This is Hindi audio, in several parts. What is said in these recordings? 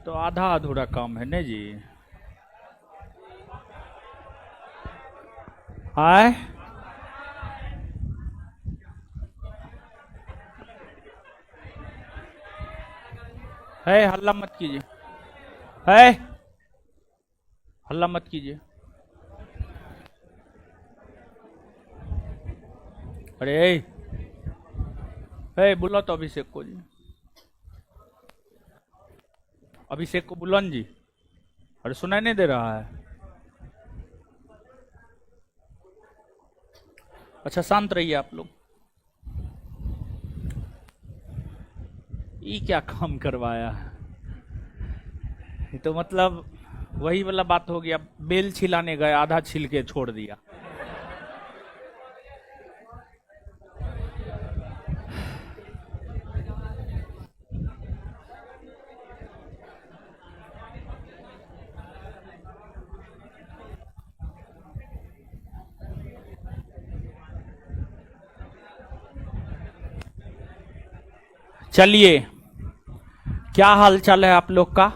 तो आधा अधूरा काम है ना जी। आए है, हल्ला मत कीजिए। है, हल्ला मत कीजिए। अरे है, बुला तो अभिषेक को जी। अभिषेक को बुलान जी। अरे सुनाई नहीं दे रहा है। अच्छा शांत रहिए आप लोग। ये क्या काम करवाया है? ये तो मतलब वही वाला बात हो गया, बेल छिलाने गए, आधा छिल के छोड़ दिया। चलिए, क्या हाल चाल है आप लोग का?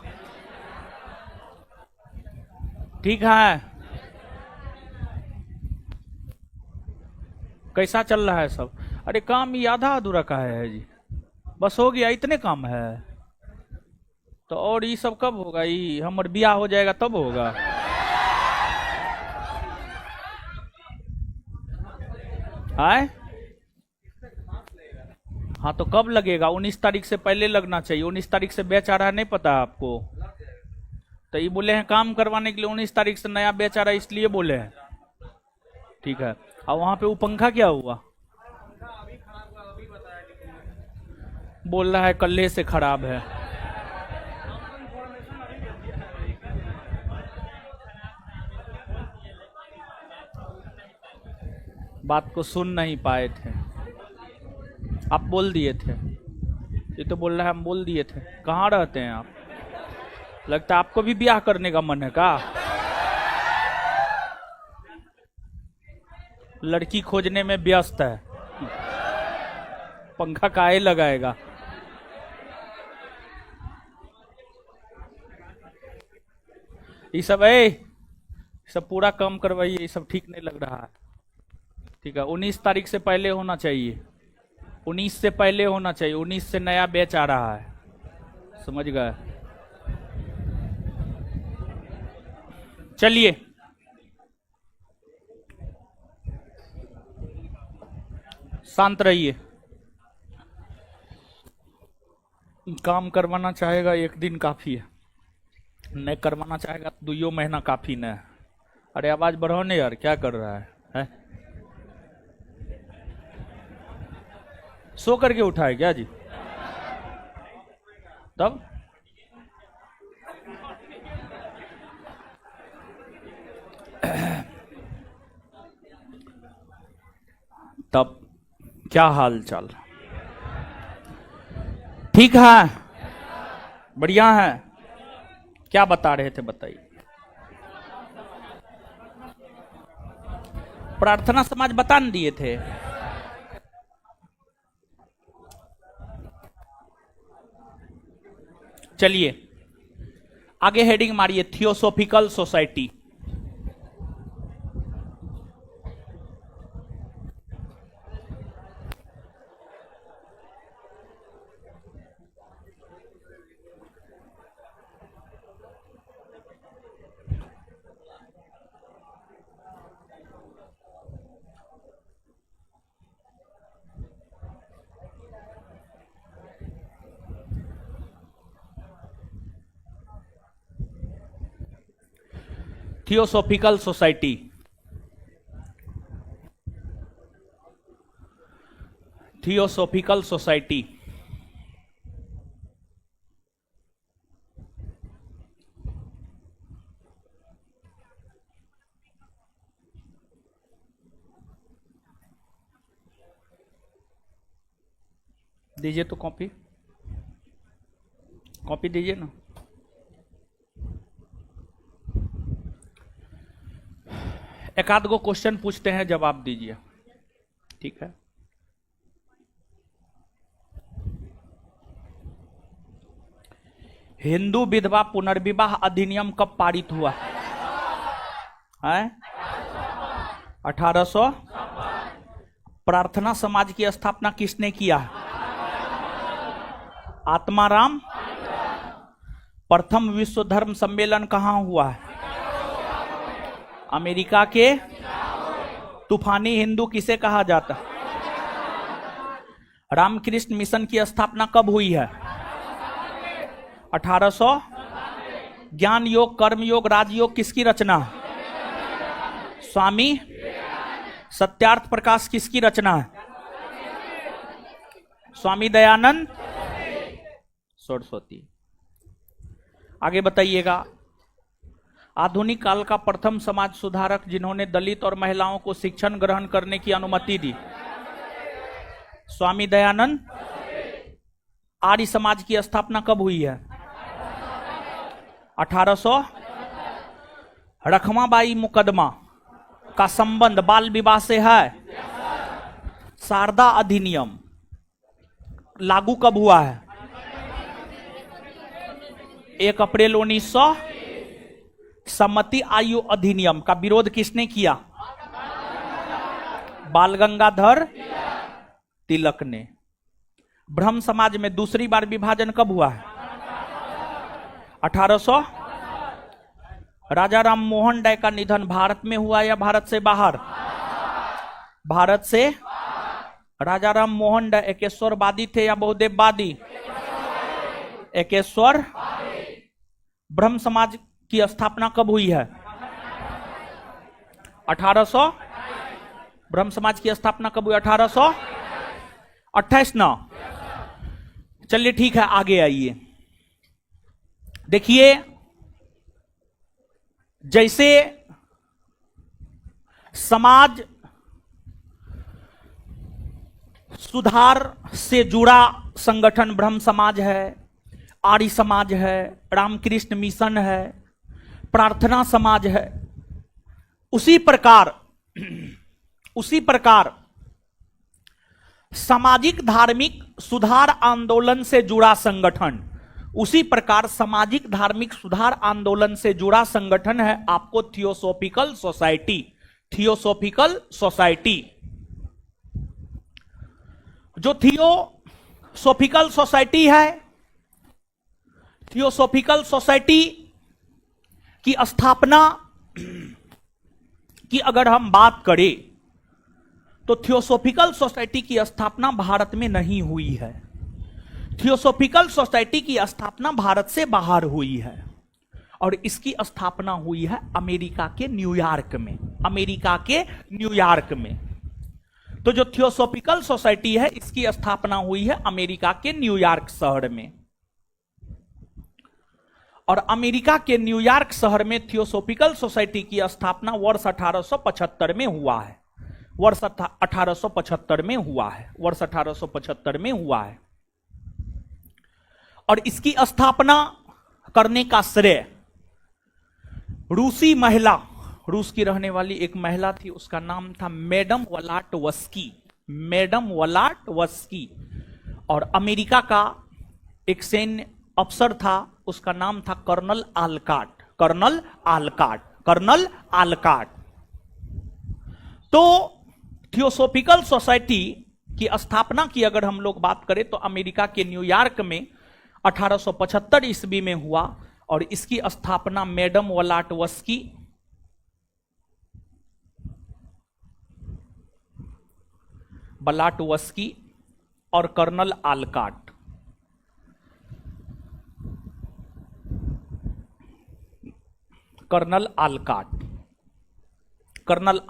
ठीक है। कैसा चल रहा है सब? अरे काम ये आधा अधूरा का है जी। बस हो गया, इतने काम है। तो और ये सब कब होगा? ये हमार ब्याह हो जाएगा तब होगा। आए, हाँ तो कब लगेगा? 19 तारीख से पहले लगना चाहिए। 19 तारीख से बैच आ रहा है, नहीं पता आपको? तो ये बोले हैं काम करवाने के लिए 19 तारीख से नया बैच आ रहा है, इसलिए बोले हैं। ठीक है। और वहां पे वो पंखा क्या हुआ? बोल रहा है कल्ले से खराब है। बात को सुन नहीं पाए थे, आप बोल दिए थे। ये तो बोल रहा है हम बोल दिए थे। कहाँ रहते हैं आप? लगता है आपको भी ब्याह करने का मन है का? लड़की खोजने में व्यस्त है। पंखा काहे लगाएगा? ये सब है, सब पूरा काम करवाइए, ये सब ठीक नहीं लग रहा है। ठीक है, 19 तारीख से पहले होना चाहिए। 19 से पहले होना चाहिए। 19 से नया बैच आ रहा है, समझ गए? चलिए, शांत रहिए। काम करवाना चाहेगा एक दिन काफी है, नहीं करवाना चाहेगा तो 2 महीना काफी न है। अरे आवाज बढ़ाओ नहीं यार, क्या कर रहा है? सो करके उठा है क्या जी? तब तब क्या हाल चाल? ठीक है, बढ़िया है। क्या बता रहे थे बताइए? प्रार्थना समाज बता न दिए थे। चलिए आगे हेडिंग मारिए, theosophical society. Theosophical society. Theosophical society. दीजिए तो कॉपी, कॉपी दीजिए ना। एक आध गो क्वेश्चन पूछते हैं, जवाब दीजिए, ठीक है? हिंदू विधवा पुनर्विवाह अधिनियम कब पारित हुआ है? 1800। प्रार्थना समाज की स्थापना किसने किया? आत्माराम। प्रथम विश्व धर्म सम्मेलन कहां हुआ है? अमेरिका के। तूफानी हिंदू किसे कहा जाता है? रामकृष्ण मिशन की स्थापना कब हुई है? 1800। ज्ञान योग, कर्म योग, राजयोग किसकी रचना है? स्वामी। सत्यार्थ प्रकाश किसकी रचना है? स्वामी दयानंद सरस्वती। आगे बताइएगा। आधुनिक काल का प्रथम समाज सुधारक जिन्होंने दलित और महिलाओं को शिक्षण ग्रहण करने की अनुमति दी? स्वामी दयानंद। आर्य समाज की स्थापना कब हुई है? 1800। रखमाबाई मुकदमा का संबंध बाल विवाह से है? शारदा अधिनियम लागू कब हुआ है? 1 अप्रैल 1900। सम्मति आयु अधिनियम का विरोध किसने किया? बाल गंगाधर तिलक ने। ब्रह्म समाज में दूसरी बार विभाजन कब हुआ है? 1800। राजा राम मोहन राय का निधन भारत में हुआ या भारत से बाहर? भारत से। राजा राम मोहन राय एकेश्वरवादी थे या बहुदेववादी? एकेश्वर। ब्रह्म समाज की स्थापना कब हुई है? 1800। ब्रह्म समाज की स्थापना कब हुई? 1828 ना। चलिए ठीक है, आगे आइए। देखिए, जैसे समाज सुधार से जुड़ा संगठन ब्रह्म समाज है, आर्य समाज है, रामकृष्ण मिशन है, प्रार्थना समाज है, उसी प्रकार सामाजिक धार्मिक सुधार आंदोलन से जुड़ा संगठन, उसी प्रकार सामाजिक धार्मिक सुधार आंदोलन से जुड़ा संगठन है आपको थियोसॉफिकल सोसाइटी। थियोसॉफिकल सोसाइटी, जो थियोसॉफिकल सोसाइटी है, थियोसॉफिकल सोसाइटी की स्थापना की अगर हम बात करें तो थियोसॉफिकल सोसाइटी की स्थापना भारत में नहीं हुई है। थियोसॉफिकल सोसाइटी की स्थापना भारत से बाहर हुई है और इसकी स्थापना हुई है अमेरिका के न्यूयॉर्क में। अमेरिका के न्यूयॉर्क में। तो जो थियोसॉफिकल सोसाइटी है इसकी स्थापना हुई है अमेरिका के न्यूयॉर्क शहर में। और अमेरिका के न्यूयॉर्क शहर में थियोसॉफिकल सोसाइटी की स्थापना वर्ष 1875 में हुआ है। वर्ष 1875 में हुआ है। वर्ष 1875 में हुआ है। और इसकी स्थापना करने का श्रेय रूसी महिला, रूस की रहने वाली एक महिला थी, उसका नाम था मैडम वलाटवस्की। मैडम वलाटवस्की। और अमेरिका का एक सैन्य अफसर था, उसका नाम था कर्नल आलकाट। कर्नल आलकाट। कर्नल आलकाट। तो थियोसॉफिकल सोसाइटी की स्थापना की अगर हम लोग बात करें तो अमेरिका के न्यूयॉर्क में 1875 ईस्वी में हुआ और इसकी स्थापना मैडम वलाटवस्की और कर्नल आलकाट, कर्नल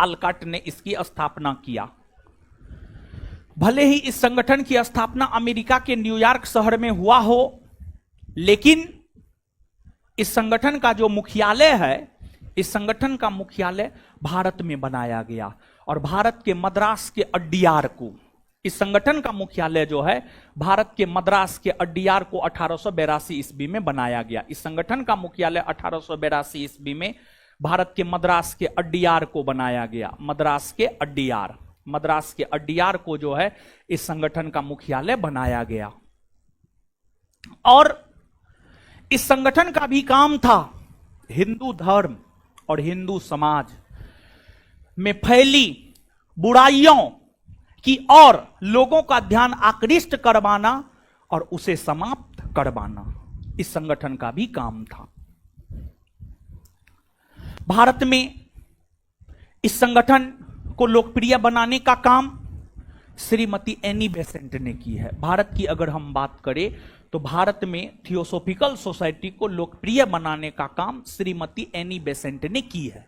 आलकाट ने इसकी स्थापना किया। भले ही इस संगठन की स्थापना अमेरिका के न्यूयॉर्क शहर में हुआ हो, लेकिन इस संगठन का जो मुख्यालय है, इस संगठन का मुख्यालय भारत में बनाया गया और भारत के मद्रास के अड्डियार को, इस संगठन का मुख्यालय जो है भारत के मद्रास के अड्डियार को 1882 ईस्वी में बनाया गया। इस संगठन का मुख्यालय 1882 ईस्वी में भारत के मद्रास के अड्डियार को बनाया गया। मद्रास के अड्डियार, मद्रास के अड्डियार को जो है इस संगठन का मुख्यालय बनाया गया। और इस संगठन का भी काम था हिंदू धर्म और हिंदू समाज में फैली बुराइयों की और लोगों का ध्यान आकृष्ट करवाना और उसे समाप्त करवाना इस संगठन का भी काम था। भारत में इस संगठन को लोकप्रिय बनाने का काम श्रीमती एनी बेसेंट ने की है। भारत की अगर हम बात करें तो भारत में थियोसॉफिकल सोसाइटी को लोकप्रिय बनाने का काम श्रीमती एनी बेसेंट ने की है।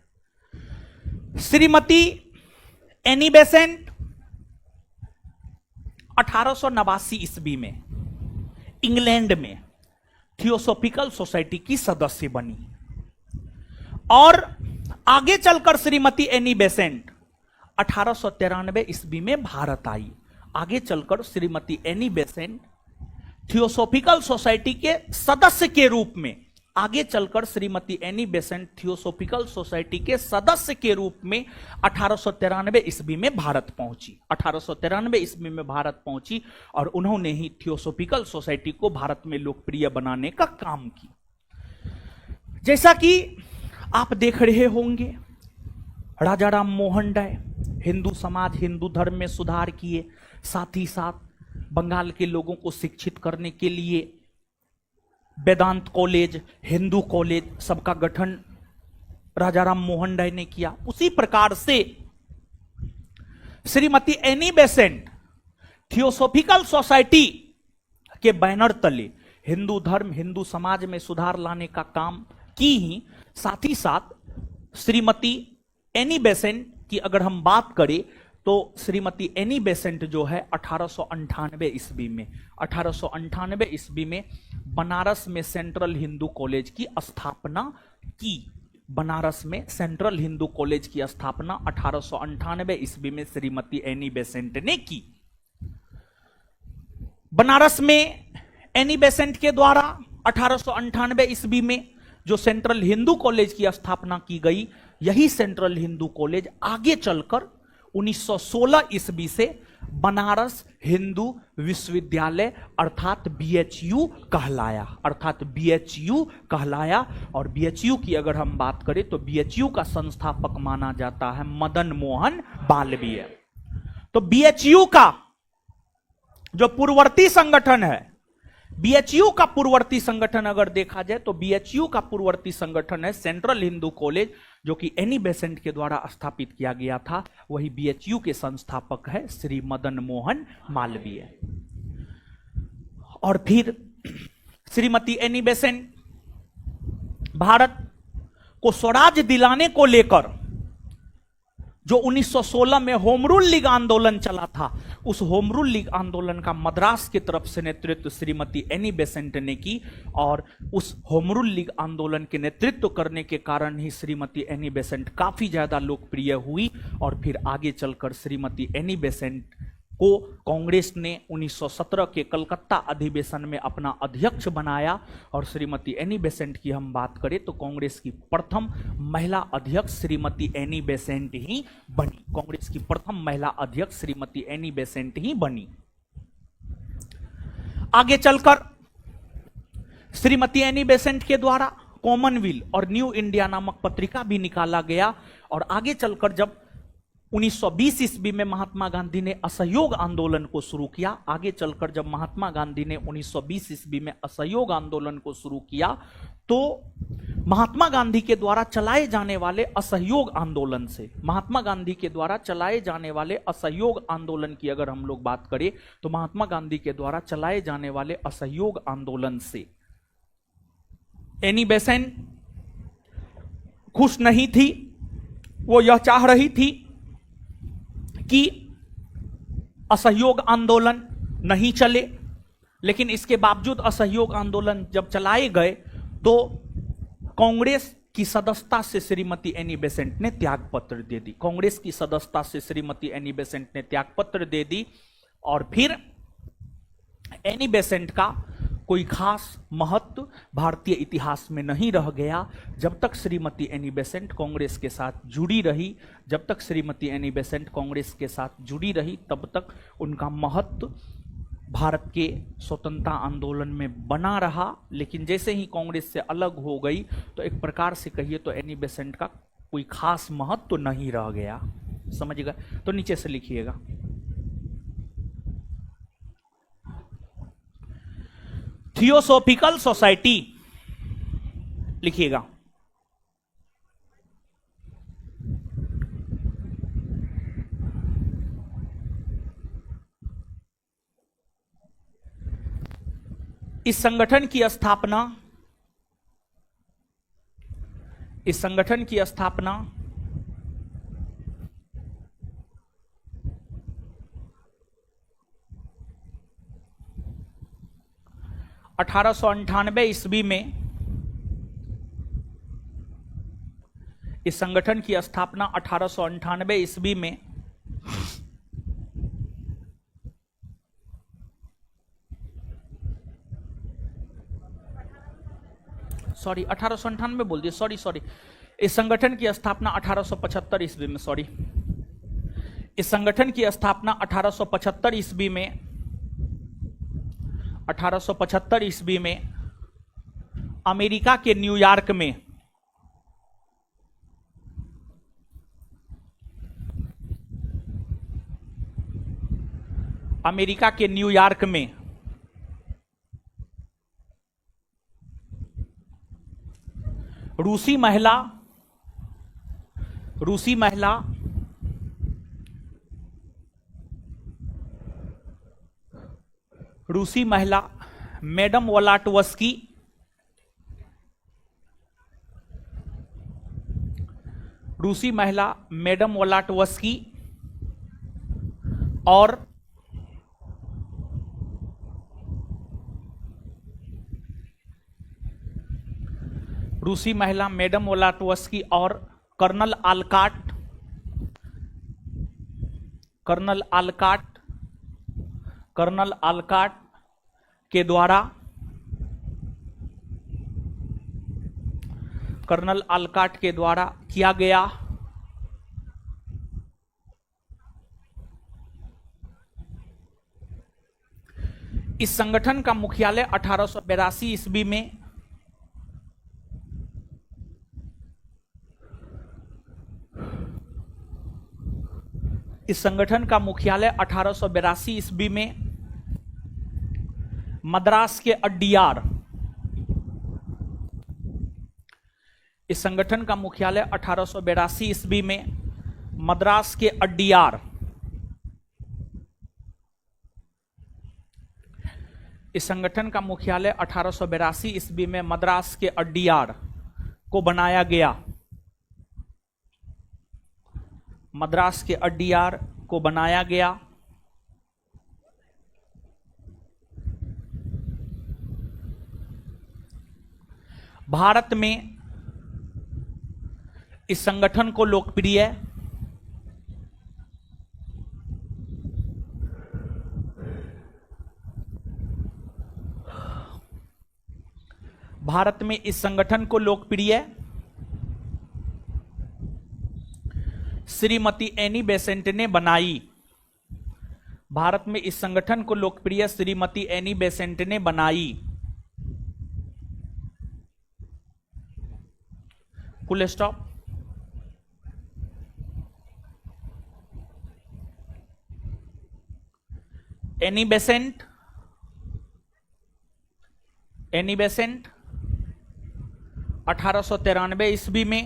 श्रीमती एनी बेसेंट 1889 ईस्वी में इंग्लैंड में थियोसॉफिकल सोसाइटी की सदस्य बनी और आगे चलकर श्रीमती एनी बेसेंट 1893 ईस्वी में भारत आई। आगे चलकर Shrimati Annie Besant theosophical society के सदस्य के रूप में आगे चलकर Shrimati Annie Besant theosophical society के सदस्य के रूप में 1893 ईस्वी में भारत पहुंची। 1893 ईस्वी में भारत पहुंची और उन्होंने ही थियोसॉफिकल सोसाइटी को भारत में लोकप्रिय बनाने का काम किया। जैसा कि आप देख रहे होंगे, राजा राम मोहन राय हिंदू समाज हिंदू धर्म में सुधार किए, साथ ही साथ बंगाल के लोगों को शिक्षित करने के लिए वेदांत कॉलेज, हिंदू कॉलेज सबका गठन राजा राम मोहन राय ने किया। उसी प्रकार से Shrimati Annie Besant theosophical society के बैनर तले हिंदू धर्म हिंदू समाज में सुधार लाने का काम की ही साथ ही साथ श्रीमती एनी बेसेंट की अगर हम बात करें तो श्रीमती एनी बेसेंट जो है 1898 ईस्वी में बनारस में सेंट्रल हिंदू कॉलेज की स्थापना की। बनारस में सेंट्रल हिंदू कॉलेज की स्थापना 1898 ईस्वी में श्रीमती एनी बेसेंट ने की। बनारस में एनी बेसेंट के द्वारा 1898 ईस्वी में जो सेंट्रल हिंदू कॉलेज की स्थापना की गई, यही सेंट्रल हिंदू कॉलेज आगे चलकर 1916 ईस्वी से बनारस हिंदू विश्वविद्यालय अर्थात बीएचयू कहलाया। और बीएचयू की अगर हम बात करें तो बीएचयू का संस्थापक माना जाता है मदन मोहन मालवीय। तो बीएचयू का जो पूर्ववर्ती संगठन है, बीएचयू का पूर्ववर्ती संगठन अगर देखा जाए तो बीएचयू का पूर्ववर्ती संगठन है सेंट्रल हिंदू कॉलेज, जो कि एनी बेसेंट के द्वारा स्थापित किया गया था। वही बीएचयू के संस्थापक है श्री मदन मोहन मालवीय। और फिर श्रीमती एनी बेसेंट भारत को स्वराज दिलाने को लेकर जो 1916 में होम रूल लीग आंदोलन चला था, उस होम रूल लीग आंदोलन का मद्रास की तरफ से नेतृत्व श्रीमती एनी बेसेंट ने की और उस होम रूल लीग आंदोलन के नेतृत्व करने के कारण ही श्रीमती एनी बेसेंट काफी ज्यादा लोकप्रिय हुई। और फिर आगे चलकर श्रीमती एनी बेसेंट को कांग्रेस ने 1917 के कलकत्ता अधिवेशन में अपना अध्यक्ष बनाया। और श्रीमती एनी बेसेंट की हम बात करें तो कांग्रेस की प्रथम महिला अध्यक्ष श्रीमती एनी बेसेंट ही बनी। कांग्रेस की प्रथम महिला अध्यक्ष श्रीमती एनी बेसेंट ही बनी। आगे चलकर श्रीमती एनी बेसेंट के द्वारा कॉमनवेल्थ और न्यू इंडिया नामक पत्रिका भी निकाला गया। और आगे चलकर जब 1920 ईस्वी में महात्मा गांधी ने असहयोग आंदोलन को शुरू किया, आगे चलकर जब महात्मा गांधी ने 1920 ईस्वी में असहयोग आंदोलन को शुरू किया तो महात्मा गांधी के द्वारा चलाए जाने वाले असहयोग आंदोलन से, महात्मा गांधी के द्वारा चलाए जाने वाले असहयोग आंदोलन की अगर हम लोग बात करें तो महात्मा गांधी के द्वारा चलाए जाने वाले असहयोग आंदोलन से एनी बेसेंट खुश नहीं थी। वो यह चाह रही थी कि असहयोग आंदोलन नहीं चले, लेकिन इसके बावजूद असहयोग आंदोलन जब चलाए गए तो कांग्रेस की सदस्यता से श्रीमती एनी बेसेंट ने त्यागपत्र दे दी। कांग्रेस की सदस्यता से श्रीमती एनी बेसेंट ने त्यागपत्र दे दी और फिर एनी बेसेंट का कोई खास महत्व भारतीय इतिहास में नहीं रह गया। जब तक श्रीमती एनी बेसेंट कांग्रेस के साथ जुड़ी रही, जब तक श्रीमती एनी बेसेंट कांग्रेस के साथ जुड़ी रही, तब तक उनका महत्व भारत के स्वतंत्रता आंदोलन में बना रहा, लेकिन जैसे ही कांग्रेस से अलग हो गई तो एक प्रकार से कहिए तो एनी बेसेंट का कोई खास महत्व तो नहीं रह गया। समझ गए? तो नीचे से लिखिएगा, थियोसॉफिकल सोसाइटी लिखिएगा। इस संगठन की स्थापना 1898 ईस्वी में, इस संगठन की स्थापना 1898 ईस्वी में सॉरी 1898 बोल दिए, सॉरी। इस संगठन की स्थापना 1875 ईस्वी में, सॉरी, इस संगठन की स्थापना 1875 ईस्वी में 1875 ईस्वी में अमेरिका के न्यूयॉर्क में, अमेरिका के न्यूयॉर्क में रूसी महिला मैडम वोलाटवस्की और रूसी महिला मैडम वोलाटवस्की और कर्नल आलकाट के द्वारा किया गया इस संगठन का मुख्यालय 1882 ईस्वी में मद्रास के अड्डियार, इस संगठन का मुख्यालय 1882 ईस्वी में मद्रास के अड्डियार, इस संगठन का मुख्यालय 1882 ईस्वी में मद्रास के अड्डियार को बनाया गया, मद्रास के अड्डियार को बनाया गया। भारत में इस संगठन को लोकप्रिय श्रीमती एनी बेसेंट ने बनाई। भारत में इस संगठन को लोकप्रिय श्रीमती एनी बेसेंट ने बनाई। Full stop. एनी बेसेंट 1893 ईस्वी में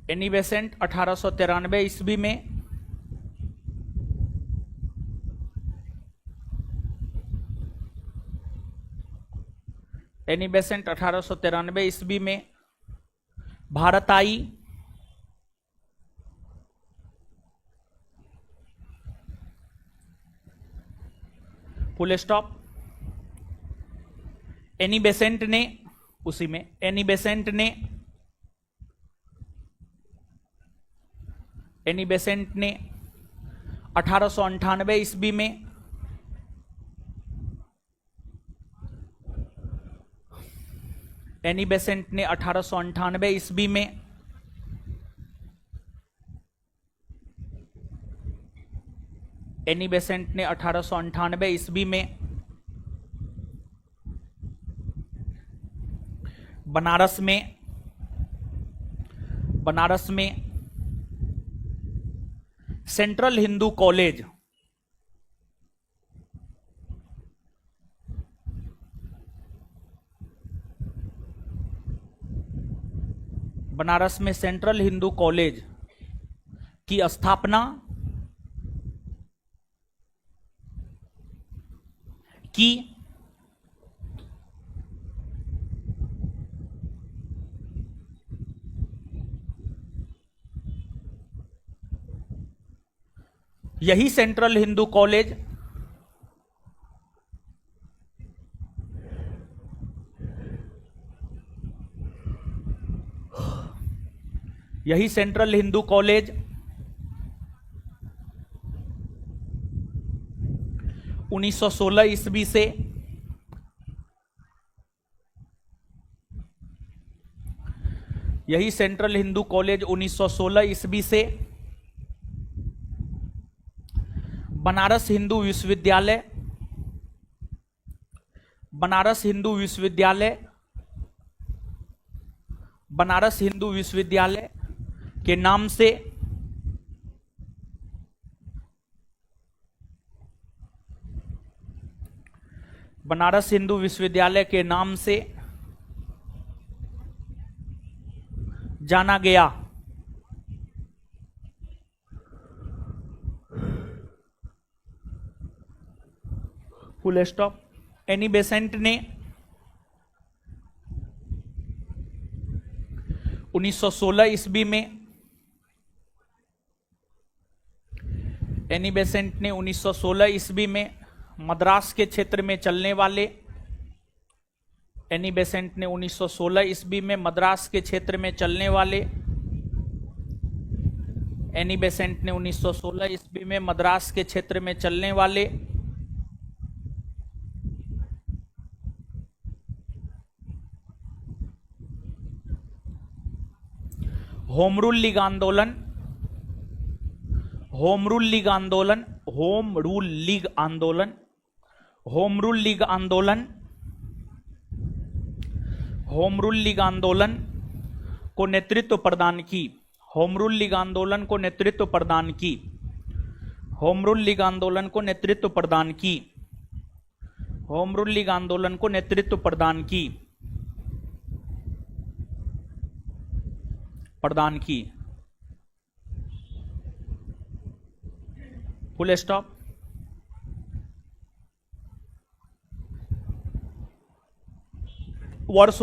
एनी बेसेंट 1893 ईस्वी में एनी बेसेंट 1893 ईस्वी में भारत आई। Full stop. एनी बेसेंट ने उसी में एनी बेसेंट ने 1898 ईस्वी में एनी बेसेंट ने 1898 ईस्वी में एनी बेसेंट ने 1898 ईस्वी में बनारस में सेंट्रल हिंदू कॉलेज की स्थापना की। यही सेंट्रल हिंदू कॉलेज यही सेंट्रल हिंदू कॉलेज 1916 ईस्वी से यही सेंट्रल हिंदू कॉलेज 1916 ईस्वी से बनारस हिंदू विश्वविद्यालय के नाम से जाना गया। Full stop. एनी बेसेंट ने 1916 ईस्वी में मद्रास के क्षेत्र में चलने वाले होम रूल लीग आंदोलन को नेतृत्व प्रदान की। होम रूल लीग आंदोलन को नेतृत्व प्रदान की। Full stop. वर्ष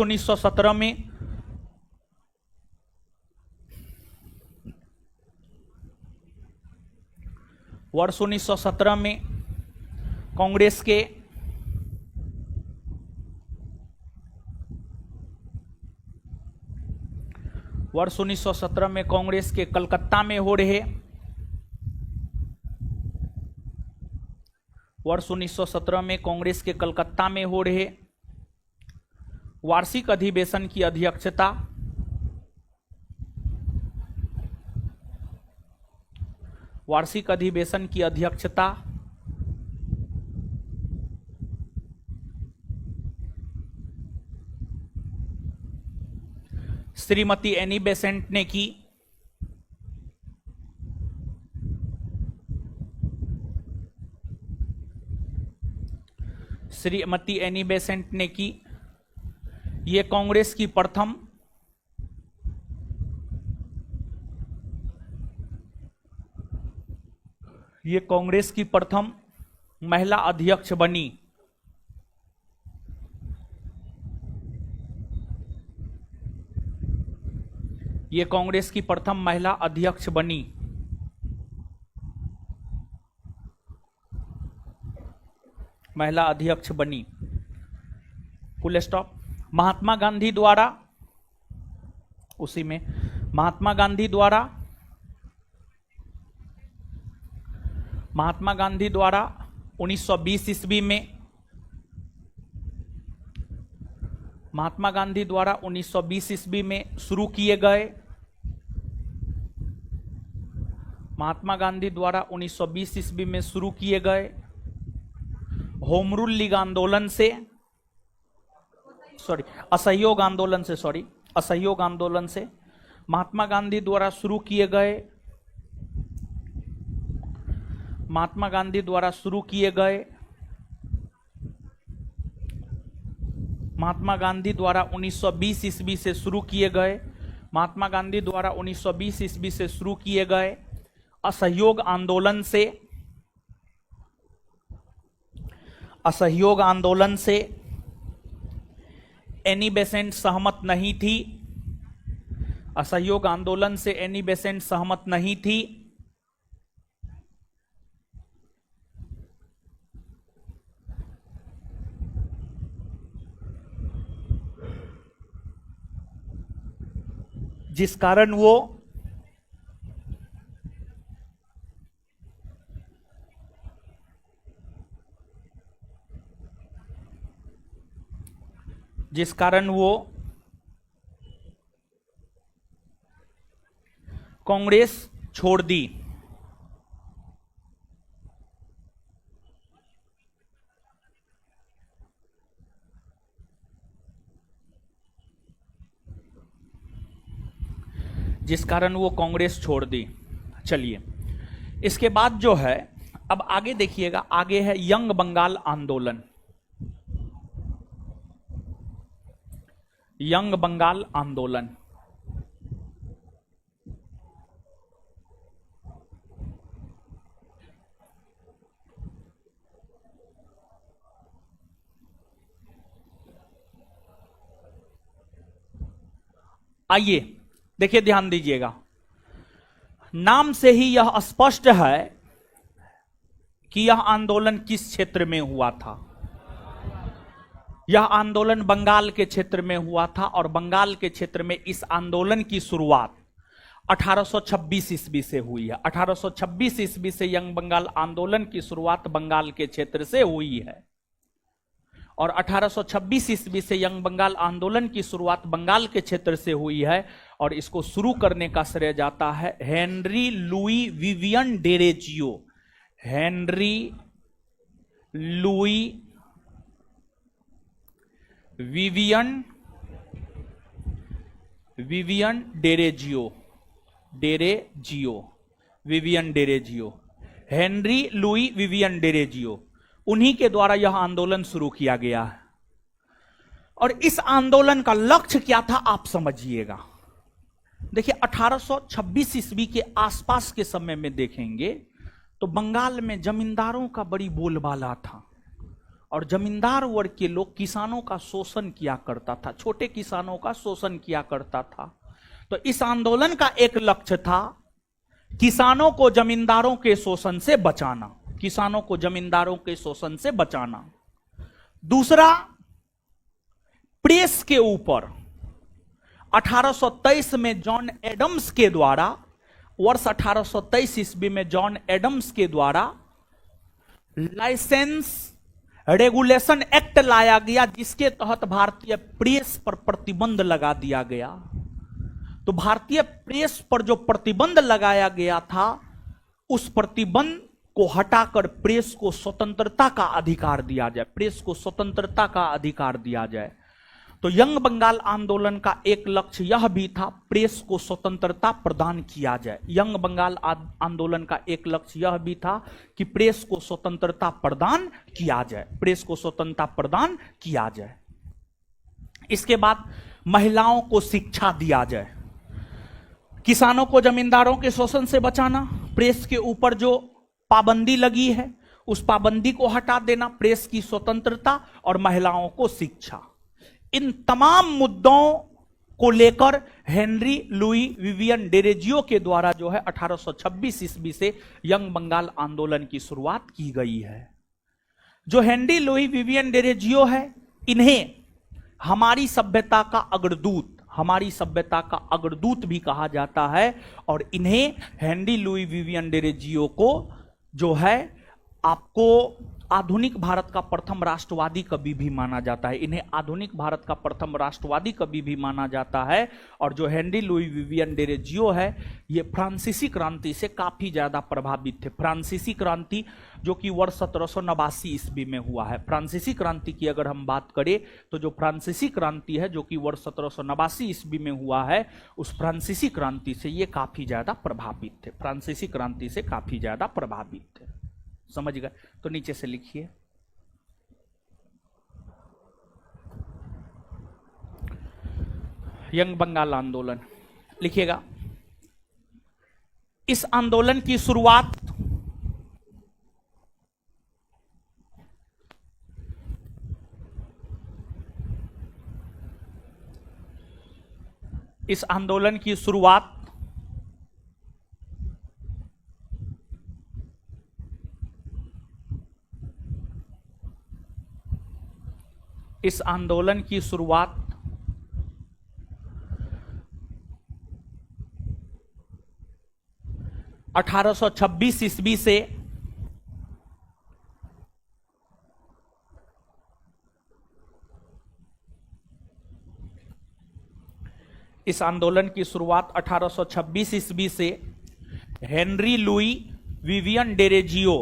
1917 में कांग्रेस के कलकत्ता में हो रहे वार्षिक अधिवेशन की अध्यक्षता श्रीमती एनी बेसेंट ने की। ये कांग्रेस की प्रथम महिला अध्यक्ष बनी। Full stop. महात्मा गांधी द्वारा 1920 ईस्वी में शुरू किए गए महात्मा गांधी द्वारा 1920 ईस्वी में शुरू किए गए होम रूल लीग आंदोलन से, असहयोग आंदोलन से महात्मा गांधी द्वारा शुरू किए गए 1920 ईस्वी से शुरू किए गए महात्मा गांधी द्वारा 1920 ईस्वी से शुरू किए गए असहयोग आंदोलन से एनी बेसेंट सहमत नहीं थी। असहयोग आंदोलन से एनी बेसेंट सहमत नहीं थी। जिस कारण वो कांग्रेस छोड़ दी। चलिए, इसके बाद जो है, अब आगे देखिएगा, आगे है यंग बंगाल आंदोलन। यंग बंगाल आंदोलन आइए देखिए, ध्यान दीजिएगा, नाम से ही यह स्पष्ट है कि यह आंदोलन किस क्षेत्र में हुआ था। यह आंदोलन बंगाल के क्षेत्र में हुआ था और बंगाल के क्षेत्र में इस आंदोलन की शुरुआत 1826 ईस्वी से हुई है। 1826 ईस्वी से यंग बंगाल आंदोलन की शुरुआत बंगाल के क्षेत्र से हुई है और 1826 ईस्वी से यंग बंगाल आंदोलन की शुरुआत बंगाल के क्षेत्र से हुई है और इसको शुरू करने का श्रेय जाता है Henry Louis Vivian Derozio. Henry Louis Vivian Derozio Henry Louis Vivian Derozio, उन्हीं के द्वारा यह आंदोलन शुरू किया गया है। और इस आंदोलन का लक्ष्य क्या था आप समझिएगा। देखिए, 1826 ईस्वी के आसपास के समय में देखेंगे तो बंगाल में जमींदारों का बड़ी बोलबाला था और जमींदार वर्ग के लोग किसानों का शोषण किया करता था, छोटे किसानों का शोषण किया करता था। तो इस आंदोलन का एक लक्ष्य था किसानों को जमींदारों के शोषण से बचाना, किसानों को जमींदारों के शोषण से बचाना। दूसरा, प्रेस के ऊपर 1823 में जॉन एडम्स के द्वारा, वर्ष 1823 ईस्वी में जॉन एडम्स के द्वारा लाइसेंस रेगुलेशन एक्ट लाया गया, जिसके तहत भारतीय प्रेस पर प्रतिबंध लगा दिया गया। तो भारतीय प्रेस पर जो प्रतिबंध लगाया गया था, उस प्रतिबंध को हटाकर प्रेस को स्वतंत्रता का अधिकार दिया जाए, प्रेस को स्वतंत्रता का अधिकार दिया जाए। तो यंग बंगाल आंदोलन का एक लक्ष्य यह भी था प्रेस को स्वतंत्रता प्रदान किया जाए। यंग बंगाल आंदोलन का एक लक्ष्य यह भी था कि प्रेस को स्वतंत्रता प्रदान किया जाए, प्रेस को स्वतंत्रता प्रदान किया जाए। इसके बाद महिलाओं को शिक्षा दिया जाए, किसानों को जमींदारों के शोषण से बचाना, प्रेस के ऊपर जो पाबंदी लगी है उस पाबंदी को हटा देना, प्रेस की स्वतंत्रता और महिलाओं को शिक्षा। इन तमाम मुद्दों को लेकर हेनरी लुई विवियन डेरेजियो के द्वारा जो है 1826 ईस्वी से यंग बंगाल आंदोलन की शुरुआत की गई है। जो हेनरी लुई विवियन डेरेजियो है, इन्हें हमारी सभ्यता का अग्रदूत, हमारी सभ्यता का अग्रदूत भी कहा जाता है। और इन्हें हेनरी लुई विवियन डेरेजियो को जो है आपको आधुनिक भारत का प्रथम राष्ट्रवादी कवि भी माना जाता है, इन्हें आधुनिक भारत का प्रथम राष्ट्रवादी कवि भी माना जाता है। और जो हेनरी लुई विवियन डेरेजियो है, ये फ्रांसीसी क्रांति से काफी ज्यादा प्रभावित थे। फ्रांसीसी क्रांति जो कि वर्ष 1789 ईस्वी में हुआ है। फ्रांसीसी क्रांति की अगर हम बात करें तो जो फ्रांसीसी क्रांति है जो कि वर्ष 1789 ईस्वी में हुआ है, उस फ्रांसीसी क्रांति से ये काफी ज्यादा प्रभावित थे। फ्रांसीसी क्रांति से काफी ज्यादा प्रभावित थे, समझ गए? तो नीचे से लिखिए, यंग बंगाल आंदोलन लिखिएगा। इस आंदोलन की शुरुआत इस आंदोलन की शुरुआत इस आंदोलन की शुरुआत 1826 ईस्वी से इस आंदोलन की शुरुआत 1826 ईस्वी से हेनरी लुई विवियन डेरेजियो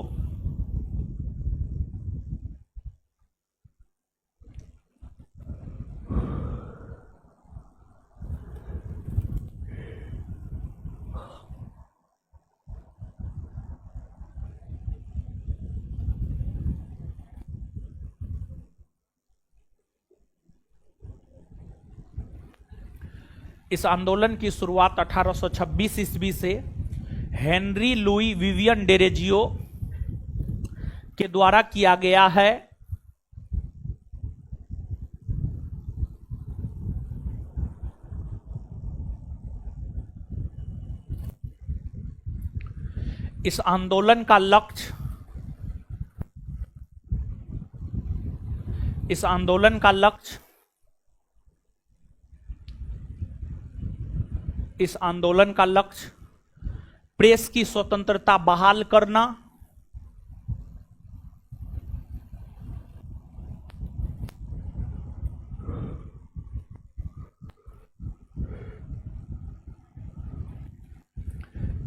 इस आंदोलन की शुरुआत 1826 ईस्वी से हेनरी लुई विवियन डेरेजियो के द्वारा किया गया है। इस आंदोलन का लक्ष्य इस आंदोलन का लक्ष्य प्रेस की स्वतंत्रता बहाल करना,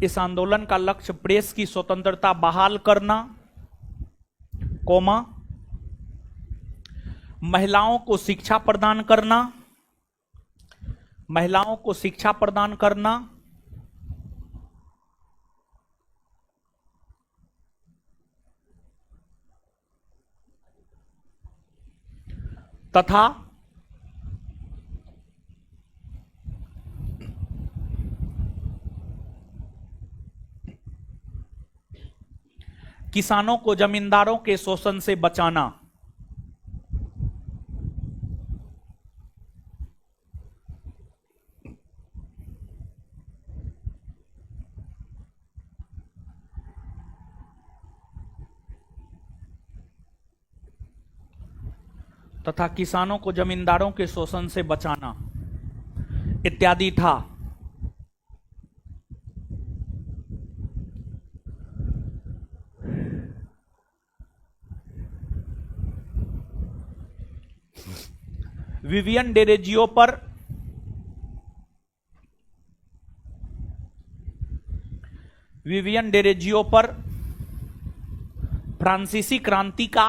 इस आंदोलन का लक्ष्य प्रेस की स्वतंत्रता बहाल करना, महिलाओं को शिक्षा प्रदान करना, महिलाओं को शिक्षा प्रदान करना, तथा किसानों को जमींदारों के शोषण से बचाना। तथा किसानों को जमींदारों के शोषण से बचाना इत्यादि था। विवियन डेरेजियो पर फ्रांसीसी क्रांति का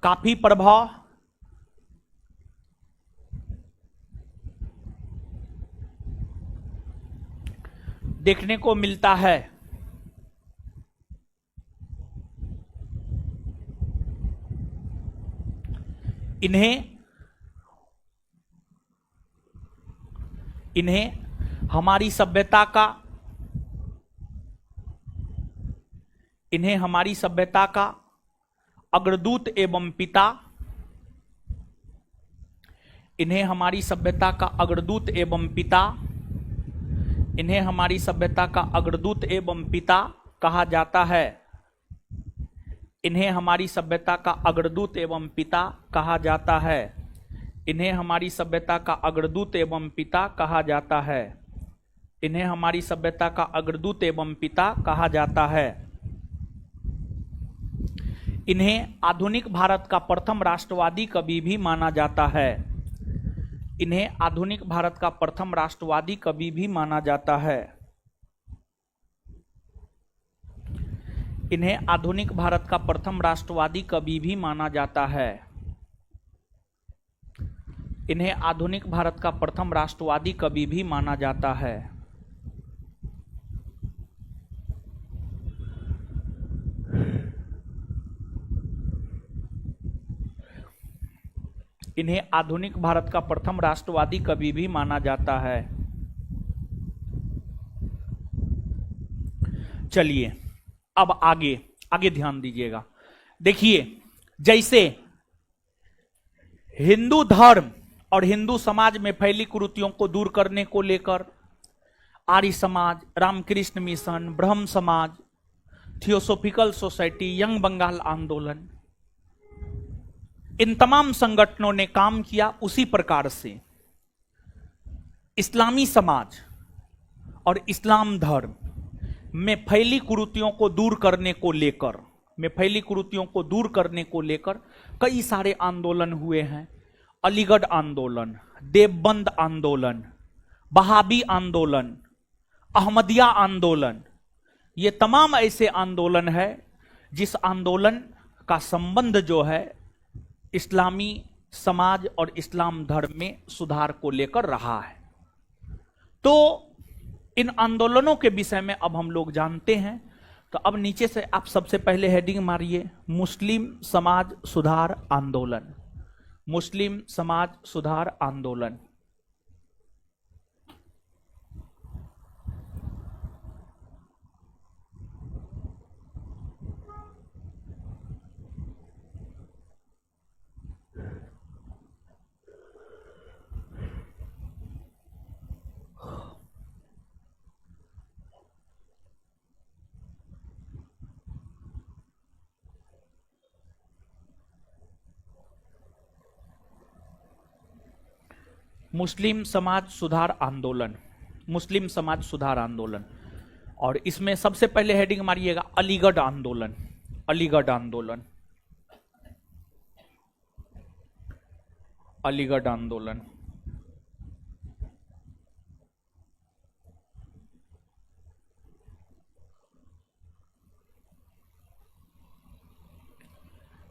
काफी प्रभाव देखने को मिलता है। इन्हें हमारी सभ्यता का अग्रदूत एवं पिता, इन्हें हमारी सभ्यता का अग्रदूत एवं पिता कहा जाता है। इन्हें हमारी सभ्यता का अग्रदूत एवं पिता कहा जाता है। इन्हें हमारी सभ्यता का अग्रदूत एवं पिता कहा जाता है। इन्हें हमारी सभ्यता का अग्रदूत एवं पिता कहा जाता है। इन्हें आधुनिक भारत का प्रथम राष्ट्रवादी कवि भी माना जाता है। इन्हें आधुनिक भारत का प्रथम राष्ट्रवादी कवि भी माना जाता है। इन्हें आधुनिक भारत का प्रथम राष्ट्रवादी कवि भी माना जाता है। इन्हें आधुनिक भारत का प्रथम राष्ट्रवादी कवि भी माना जाता है। इन्हें आधुनिक भारत का प्रथम राष्ट्रवादी कवि भी माना जाता है। चलिए अब आगे आगे ध्यान दीजिएगा। देखिए, जैसे हिंदू धर्म और हिंदू समाज में फैली कुरीतियों को दूर करने को लेकर आर्य समाज, रामकृष्ण मिशन, ब्रह्म समाज, थियोसोफिकल सोसाइटी, यंग बंगाल आंदोलन, इन तमाम संगठनों ने काम किया। उसी प्रकार से इस्लामी समाज और इस्लाम धर्म में फैली कुरीतियों को दूर करने को लेकर कई सारे आंदोलन हुए हैं। अलीगढ़ आंदोलन, देवबंद आंदोलन, बहाबी आंदोलन, अहमदिया आंदोलन, ये तमाम ऐसे आंदोलन है जिस आंदोलन का संबंध जो है इस्लामी समाज और इस्लाम धर्म में सुधार को लेकर रहा है। तो इन आंदोलनों के विषय में अब हम लोग जानते हैं। तो अब नीचे से आप सबसे पहले हेडिंग मारिए, मुस्लिम समाज सुधार आंदोलन। मुस्लिम समाज सुधार आंदोलन। मुस्लिम समाज सुधार आंदोलन, मुस्लिम समाज सुधार आंदोलन। और इसमें सबसे पहले हेडिंग मारिएगा अलीगढ़ आंदोलन। अलीगढ़ आंदोलन, अलीगढ़ आंदोलन।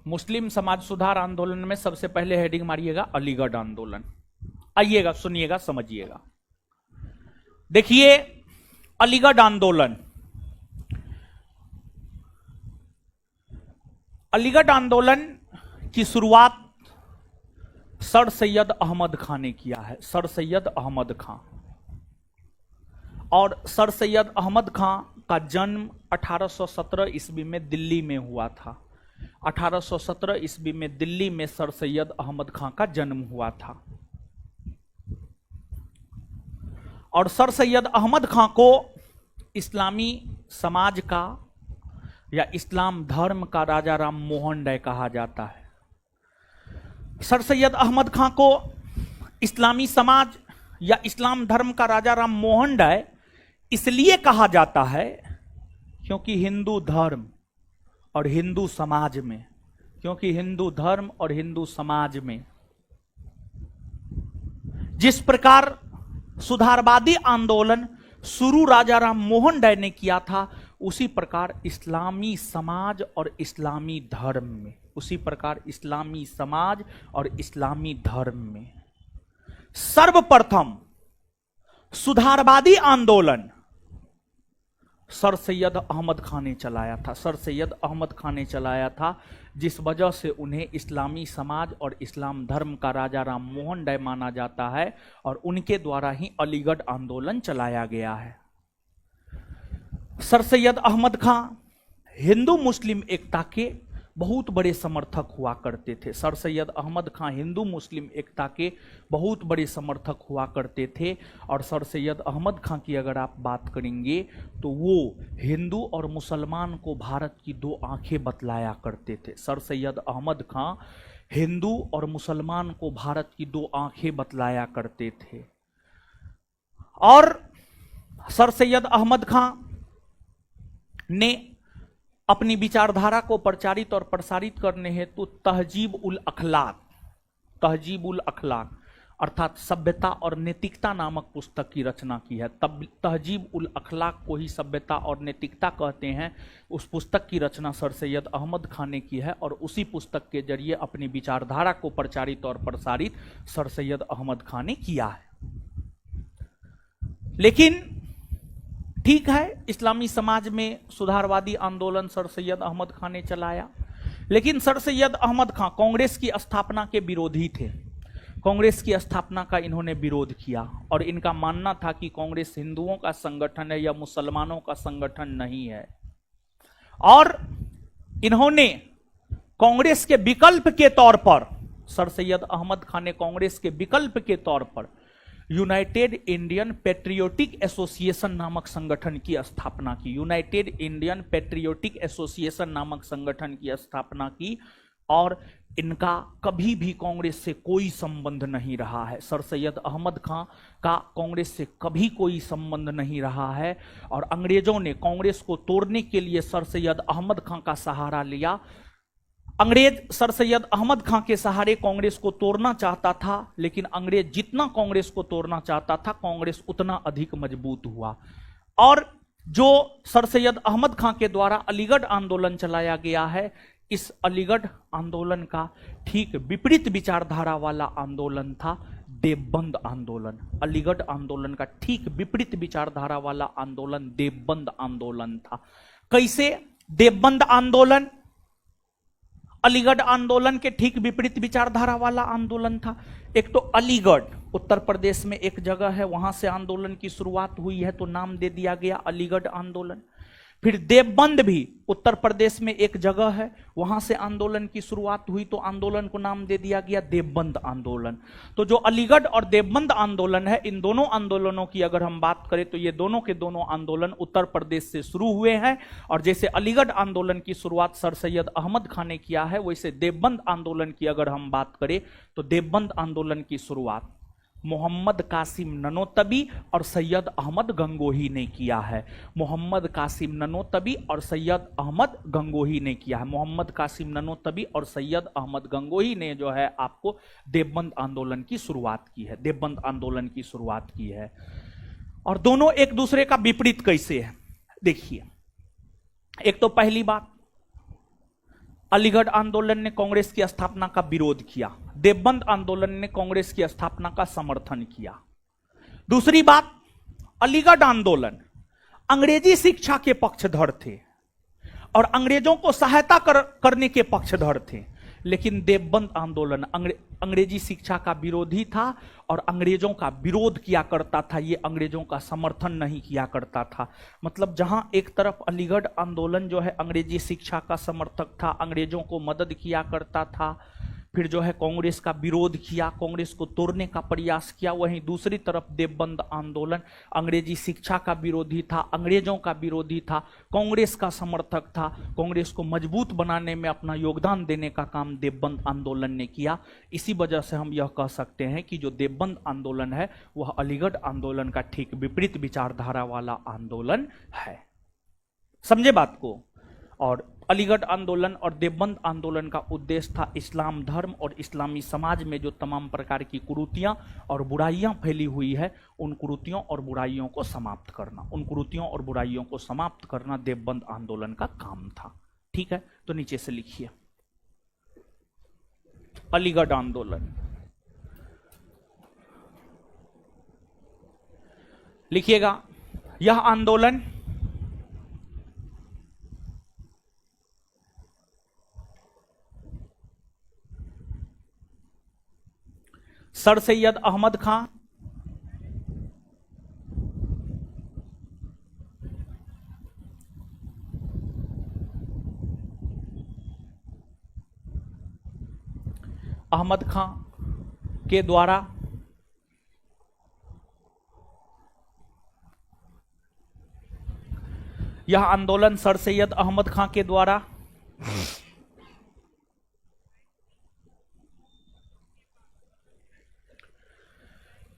मुस्लिम समाज सुधार आंदोलन में सबसे पहले हेडिंग मारिएगा अलीगढ़ आंदोलन। आइएगा, सुनिएगा, समझिएगा। देखिए, अलीगढ़ आंदोलन, अलीगढ़ आंदोलन की शुरुआत सर सैयद अहमद खान ने किया है। सर सैयद अहमद खान। और सर सैयद अहमद खान का जन्म 1817 ईस्वी में दिल्ली में हुआ था। 1817 ईस्वी में दिल्ली में सर सैयद अहमद खान का जन्म हुआ था। और सर सैयद अहमद खान को इस्लामी समाज का या इस्लाम धर्म का राजा राम मोहन राय कहा जाता है। सर सैयद अहमद खान को इस्लामी समाज या इस्लाम धर्म का राजा राम मोहन राय इसलिए कहा जाता है क्योंकि हिंदू धर्म और हिंदू समाज में, क्योंकि हिंदू धर्म और हिंदू समाज में जिस प्रकार सुधारवादी आंदोलन शुरू राजा राम मोहन राय ने किया था, उसी प्रकार इस्लामी समाज और इस्लामी धर्म में, उसी प्रकार इस्लामी समाज और इस्लामी धर्म में सर्वप्रथम सुधारवादी आंदोलन सर सैयद अहमद खान ने चलाया था। सर सैयद अहमद खान ने चलाया था, जिस वजह से उन्हें इस्लामी समाज और इस्लाम धर्म का राजा राम मोहन राय माना जाता है और उनके द्वारा ही अलीगढ़ आंदोलन चलाया गया है। सर सैयद अहमद खान हिंदू मुस्लिम एकता के बहुत बड़े समर्थक हुआ करते थे। सर सैयद अहमद खां हिंदू मुस्लिम एकता के बहुत बड़े समर्थक हुआ करते थे। और सर सैयद अहमद खां की अगर आप बात करेंगे तो वो हिंदू और मुसलमान को भारत की दो आंखें बतलाया करते थे। सर सैयद अहमद खां हिंदू और मुसलमान को भारत की दो आंखें बतलाया करते थे। और सर सैयद अहमद खां ने अपनी विचारधारा को प्रचारित और प्रसारित करने हेतु तहजीब उल अखलाक अर्थात सभ्यता और नैतिकता नामक पुस्तक की रचना की है। तब तहजीब उल अखलाक को ही सभ्यता और नैतिकता कहते हैं। उस पुस्तक की रचना सर सैयद अहमद खां ने की है और उसी पुस्तक के जरिए अपनी विचारधारा को प्रचारित और प्रसारित सर सैयद अहमद खां ने किया है। लेकिन ठीक है, इस्लामी समाज में सुधारवादी आंदोलन सर सैयद अहमद खां ने चलाया, लेकिन सर सैयद अहमद खां कांग्रेस की स्थापना के विरोधी थे। कांग्रेस की स्थापना का इन्होंने विरोध किया और इनका मानना था कि कांग्रेस हिंदुओं का संगठन है या मुसलमानों का संगठन नहीं है। और इन्होंने कांग्रेस के विकल्प के तौर पर, सर सैयद अहमद खां ने कांग्रेस के विकल्प के तौर पर यूनाइटेड इंडियन पेट्रियोटिक एसोसिएशन नामक संगठन की स्थापना की। यूनाइटेड इंडियन पेट्रियोटिक एसोसिएशन नामक संगठन की स्थापना की और इनका कभी भी कांग्रेस से कोई संबंध नहीं रहा है। सर सैयद अहमद खां का कांग्रेस से कभी कोई संबंध नहीं रहा है और अंग्रेजों ने कांग्रेस को तोड़ने के लिए सर सैयद अहमद खां का सहारा लिया। अंग्रेज सर सैयद अहमद खां के सहारे कांग्रेस को तोड़ना चाहता था, लेकिन अंग्रेज जितना कांग्रेस को तोड़ना चाहता था कांग्रेस उतना अधिक मजबूत हुआ। और जो सर सैयद अहमद खां के द्वारा अलीगढ़ आंदोलन चलाया गया है, इस अलीगढ़ आंदोलन का ठीक विपरीत विचारधारा वाला आंदोलन था देवबंद आंदोलन। अलीगढ़ आंदोलन का ठीक विपरीत विचारधारा वाला आंदोलन देवबंद आंदोलन था। कैसे? देवबंद आंदोलन अलीगढ़ आंदोलन के ठीक विपरीत विचारधारा वाला आंदोलन था। एक तो अलीगढ़ उत्तर प्रदेश में एक जगह है, वहां से आंदोलन की शुरुआत हुई है तो नाम दे दिया गया अलीगढ़ आंदोलन। फिर देवबंद भी उत्तर प्रदेश में एक जगह है, वहां से आंदोलन की शुरुआत हुई तो आंदोलन को नाम दे दिया गया देवबंद आंदोलन। तो जो अलीगढ़ और देवबंद आंदोलन है, इन दोनों आंदोलनों की अगर हम बात करें तो ये दोनों के दोनों आंदोलन उत्तर प्रदेश से शुरू हुए हैं। और जैसे अलीगढ़ आंदोलन की शुरुआत सर सैयद अहमद खां ने किया है, वैसे देवबंद आंदोलन की अगर हम बात करें तो देवबंद आंदोलन की शुरुआत मोहम्मद कासिम ननोतबी और सैयद अहमद गंगोही ने किया है। मोहम्मद कासिम ननोतबी और सैयद अहमद गंगोही ने किया है। मोहम्मद कासिम ननोतबी और सैयद अहमद गंगोही ने जो है आपको देवबंद आंदोलन की शुरुआत की है, देवबंद आंदोलन की शुरुआत की है। और दोनों एक दूसरे का विपरीत कैसे है देखिए। एक तो पहली बात, अलीगढ़ आंदोलन ने कांग्रेस की स्थापना का विरोध किया, देवबंद आंदोलन ने कांग्रेस की स्थापना का समर्थन किया। दूसरी बात, अलीगढ़ आंदोलन अंग्रेजी शिक्षा के पक्षधर थे और अंग्रेजों को सहायता करने के पक्षधर थे, लेकिन देवबंद आंदोलन अंग्रेजी शिक्षा का विरोधी था और अंग्रेजों का विरोध किया करता था, ये अंग्रेजों का समर्थन नहीं किया करता था। मतलब जहां एक तरफ अलीगढ़ आंदोलन जो है अंग्रेजी शिक्षा का समर्थक था, अंग्रेजों को मदद किया करता था, फिर जो है कांग्रेस का विरोध किया, कांग्रेस को तोड़ने का प्रयास किया, वहीं दूसरी तरफ देवबंद आंदोलन अंग्रेजी शिक्षा का विरोधी था, अंग्रेजों का विरोधी था, कांग्रेस का समर्थक था, कांग्रेस को मजबूत बनाने में अपना योगदान देने का काम देवबंद आंदोलन ने किया। इसी वजह से हम यह कह सकते हैं कि जो देवबंद आंदोलन है वह अलीगढ़ आंदोलन का ठीक विपरीत विचारधारा वाला आंदोलन है। समझे बात को? और अलीगढ़ आंदोलन और देवबंद आंदोलन का उद्देश्य था इस्लाम धर्म और इस्लामी समाज में जो तमाम प्रकार की कुरीतियां और बुराइयां फैली हुई है, उन कुरीतियों और बुराइयों को समाप्त करना, उन कुरीतियों और बुराइयों को समाप्त करना देवबंद आंदोलन का काम था। ठीक है, तो नीचे से लिखिए अलीगढ़ आंदोलन। लिखिएगा, यह आंदोलन सर सैयद अहमद खां अहमद खां के द्वारा यह आंदोलन सर सैयद अहमद खां के द्वारा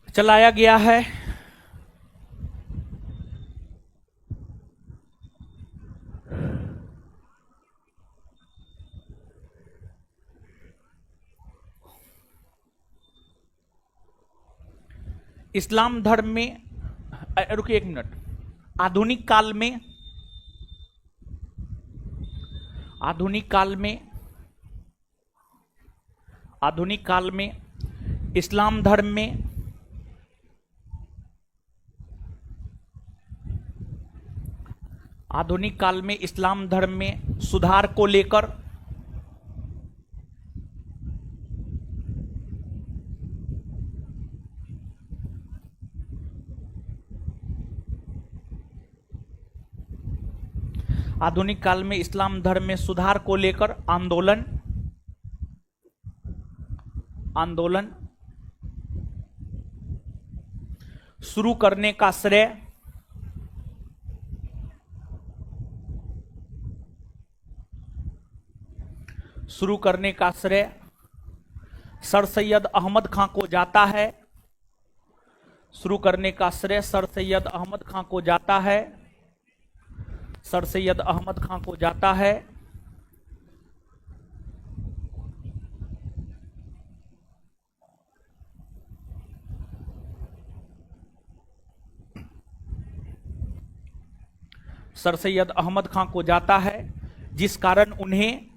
चलाया गया है। इस्लाम धर्म में, रुकिए एक मिनट, आधुनिक काल में इस्लाम धर्म में आधुनिक काल में इस्लाम धर्म में सुधार को लेकर आधुनिक काल में इस्लाम धर्म में सुधार को लेकर आंदोलन शुरू करने का श्रेय सर सैयद अहमद खां को जाता है। शुरू करने का श्रेय सर सैयद अहमद खां को जाता है। सर सैयद अहमद खां को जाता है। सर सैयद अहमद खां को जाता है, जिस कारण उन्हें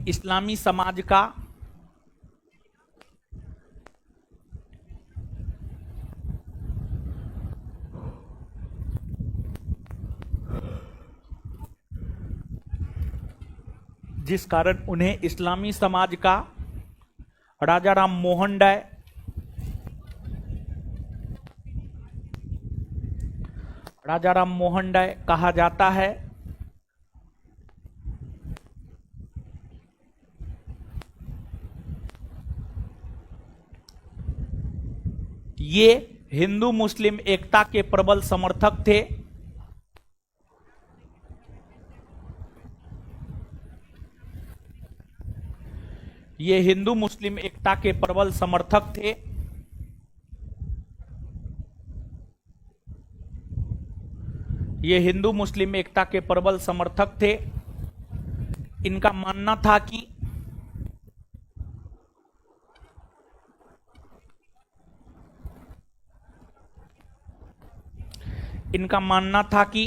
इस्लामी समाज का राजा राम मोहन डाय कहा जाता है। ये हिंदू मुस्लिम एकता के प्रबल समर्थक थे। ये हिंदू मुस्लिम एकता के प्रबल समर्थक थे। ये हिंदू मुस्लिम एकता के प्रबल समर्थक थे। इनका मानना था कि इनका मानना था कि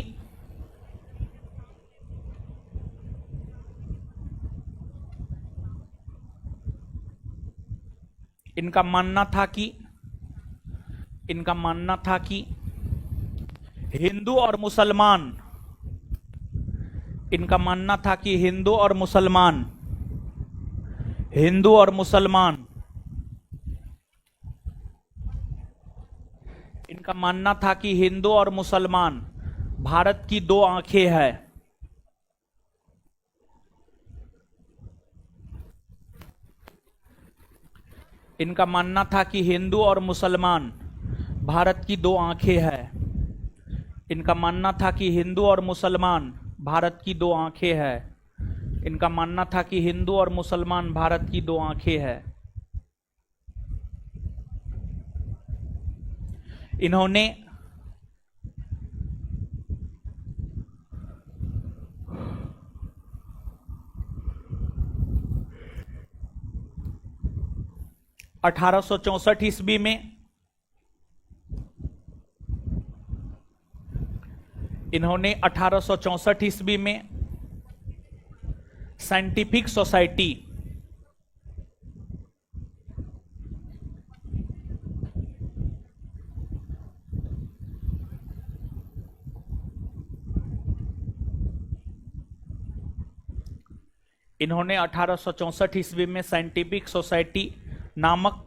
हिंदू और मुसलमान इनका मानना था कि हिंदू और मुसलमान इनका मानना था कि हिंदू और मुसलमान भारत की दो आंखें हैं। इनका मानना था कि हिंदू और मुसलमान भारत की दो आंखें हैं। इनका मानना था कि हिंदू और मुसलमान भारत की दो आंखें हैं। इनका मानना था कि हिंदू और मुसलमान भारत की दो आंखें हैं। इन्होंने (1864) ईस्वी में इन्होंने 1864 ईस्वी में साइंटिफिक सोसाइटी इन्होंने 1864 ईस्वी में साइंटिफिक सोसाइटी नामक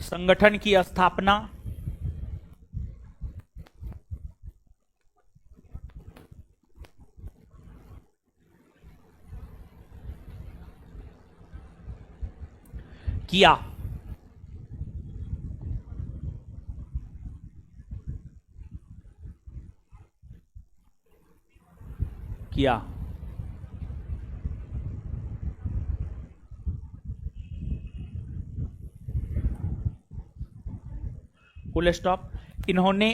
संगठन की स्थापना किया। किया। Full stop. इन्होंने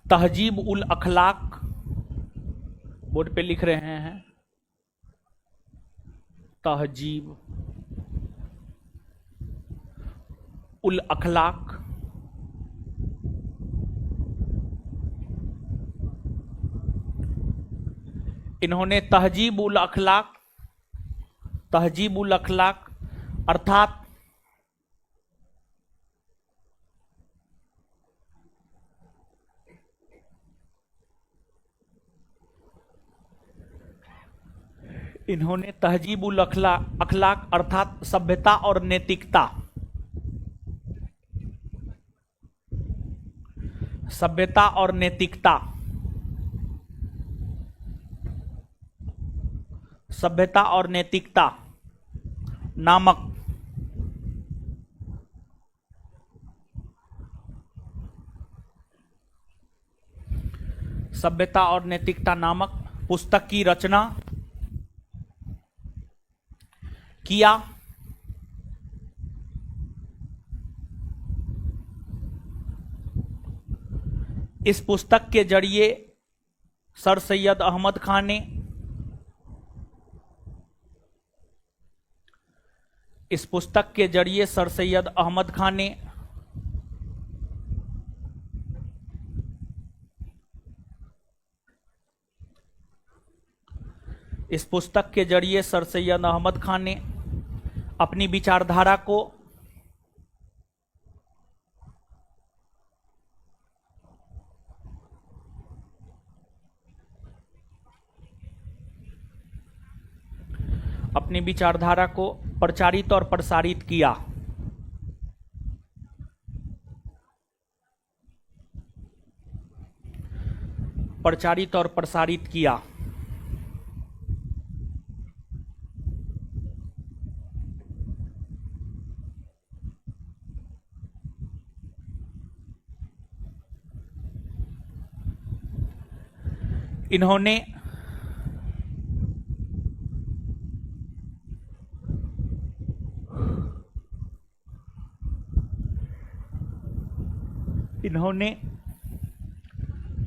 तहजीब उल अखलाक, बोर्ड पे लिख रहे हैं, तहजीब उल अखलाक इन्होंने तहजीब उल अखलाक अर्थात इन्होंने तहजीब उल अखलाक अर्थात सभ्यता और नैतिकता, सभ्यता और नैतिकता, सभ्यता और नैतिकता नामक सभ्यता और नैतिकता नामक पुस्तक की रचना किया। इस पुस्तक के जरिए सर सैयद अहमद खान ने इस पुस्तक के जरिए सर सैयद अहमद खान ने इस पुस्तक के जरिए सर सैयद अहमद खान ने अपनी विचारधारा को प्रचारित और प्रसारित किया। प्रचारित और प्रसारित किया। इन्होंने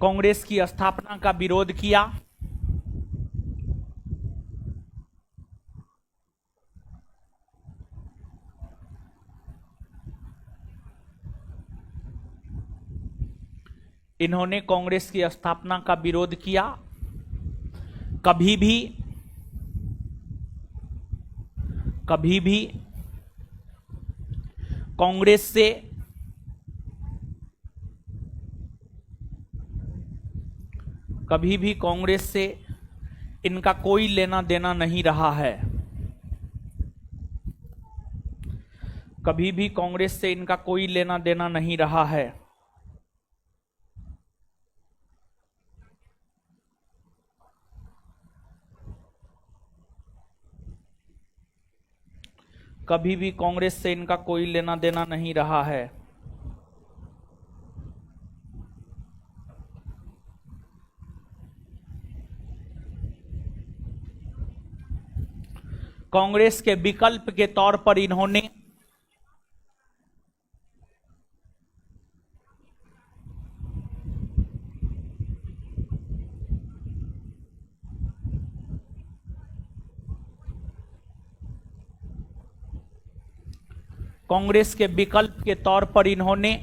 कांग्रेस की स्थापना का विरोध किया। इन्होंने कांग्रेस की स्थापना का विरोध किया। कभी भी कांग्रेस से इनका कोई लेना देना नहीं रहा है। कभी भी कांग्रेस से इनका कोई लेना देना नहीं रहा है। कभी भी कांग्रेस से इनका कोई लेना देना नहीं रहा है। कांग्रेस के विकल्प के तौर पर इन्होंने कांग्रेस के विकल्प के तौर पर इन्होंने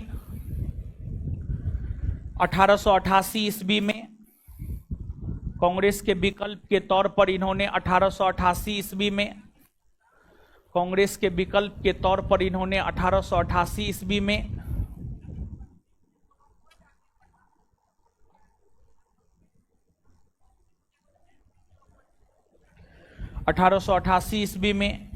1888 ईस्वी में कांग्रेस के विकल्प के तौर पर इन्होंने 1888 ईस्वी में कांग्रेस के विकल्प के तौर पर इन्होंने 1888 ईस्वी में 1888 ईस्वी में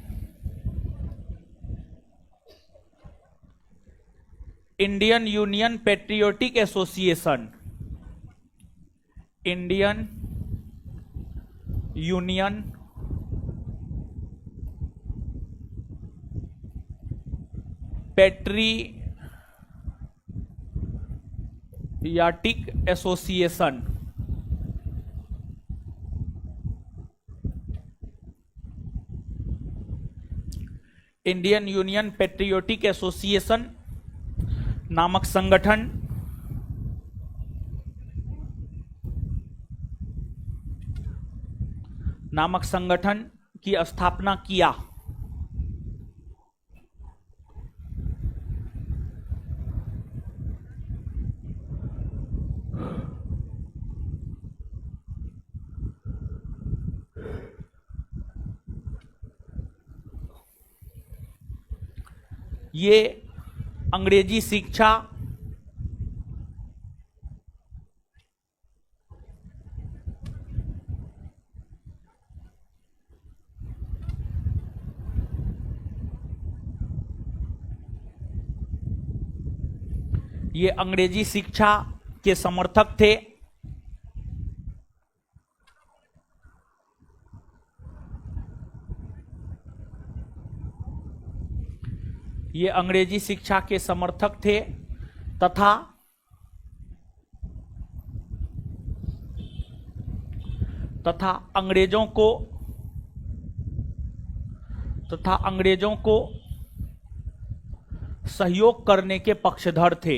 Indian union patriotic association, Indian union patriotic association, Indian union patriotic association नामक संगठन की स्थापना किया। ये अंग्रेजी शिक्षा के समर्थक थे। ये अंग्रेजी शिक्षा के समर्थक थे तथा अंग्रेजों को सहयोग करने के पक्षधर थे।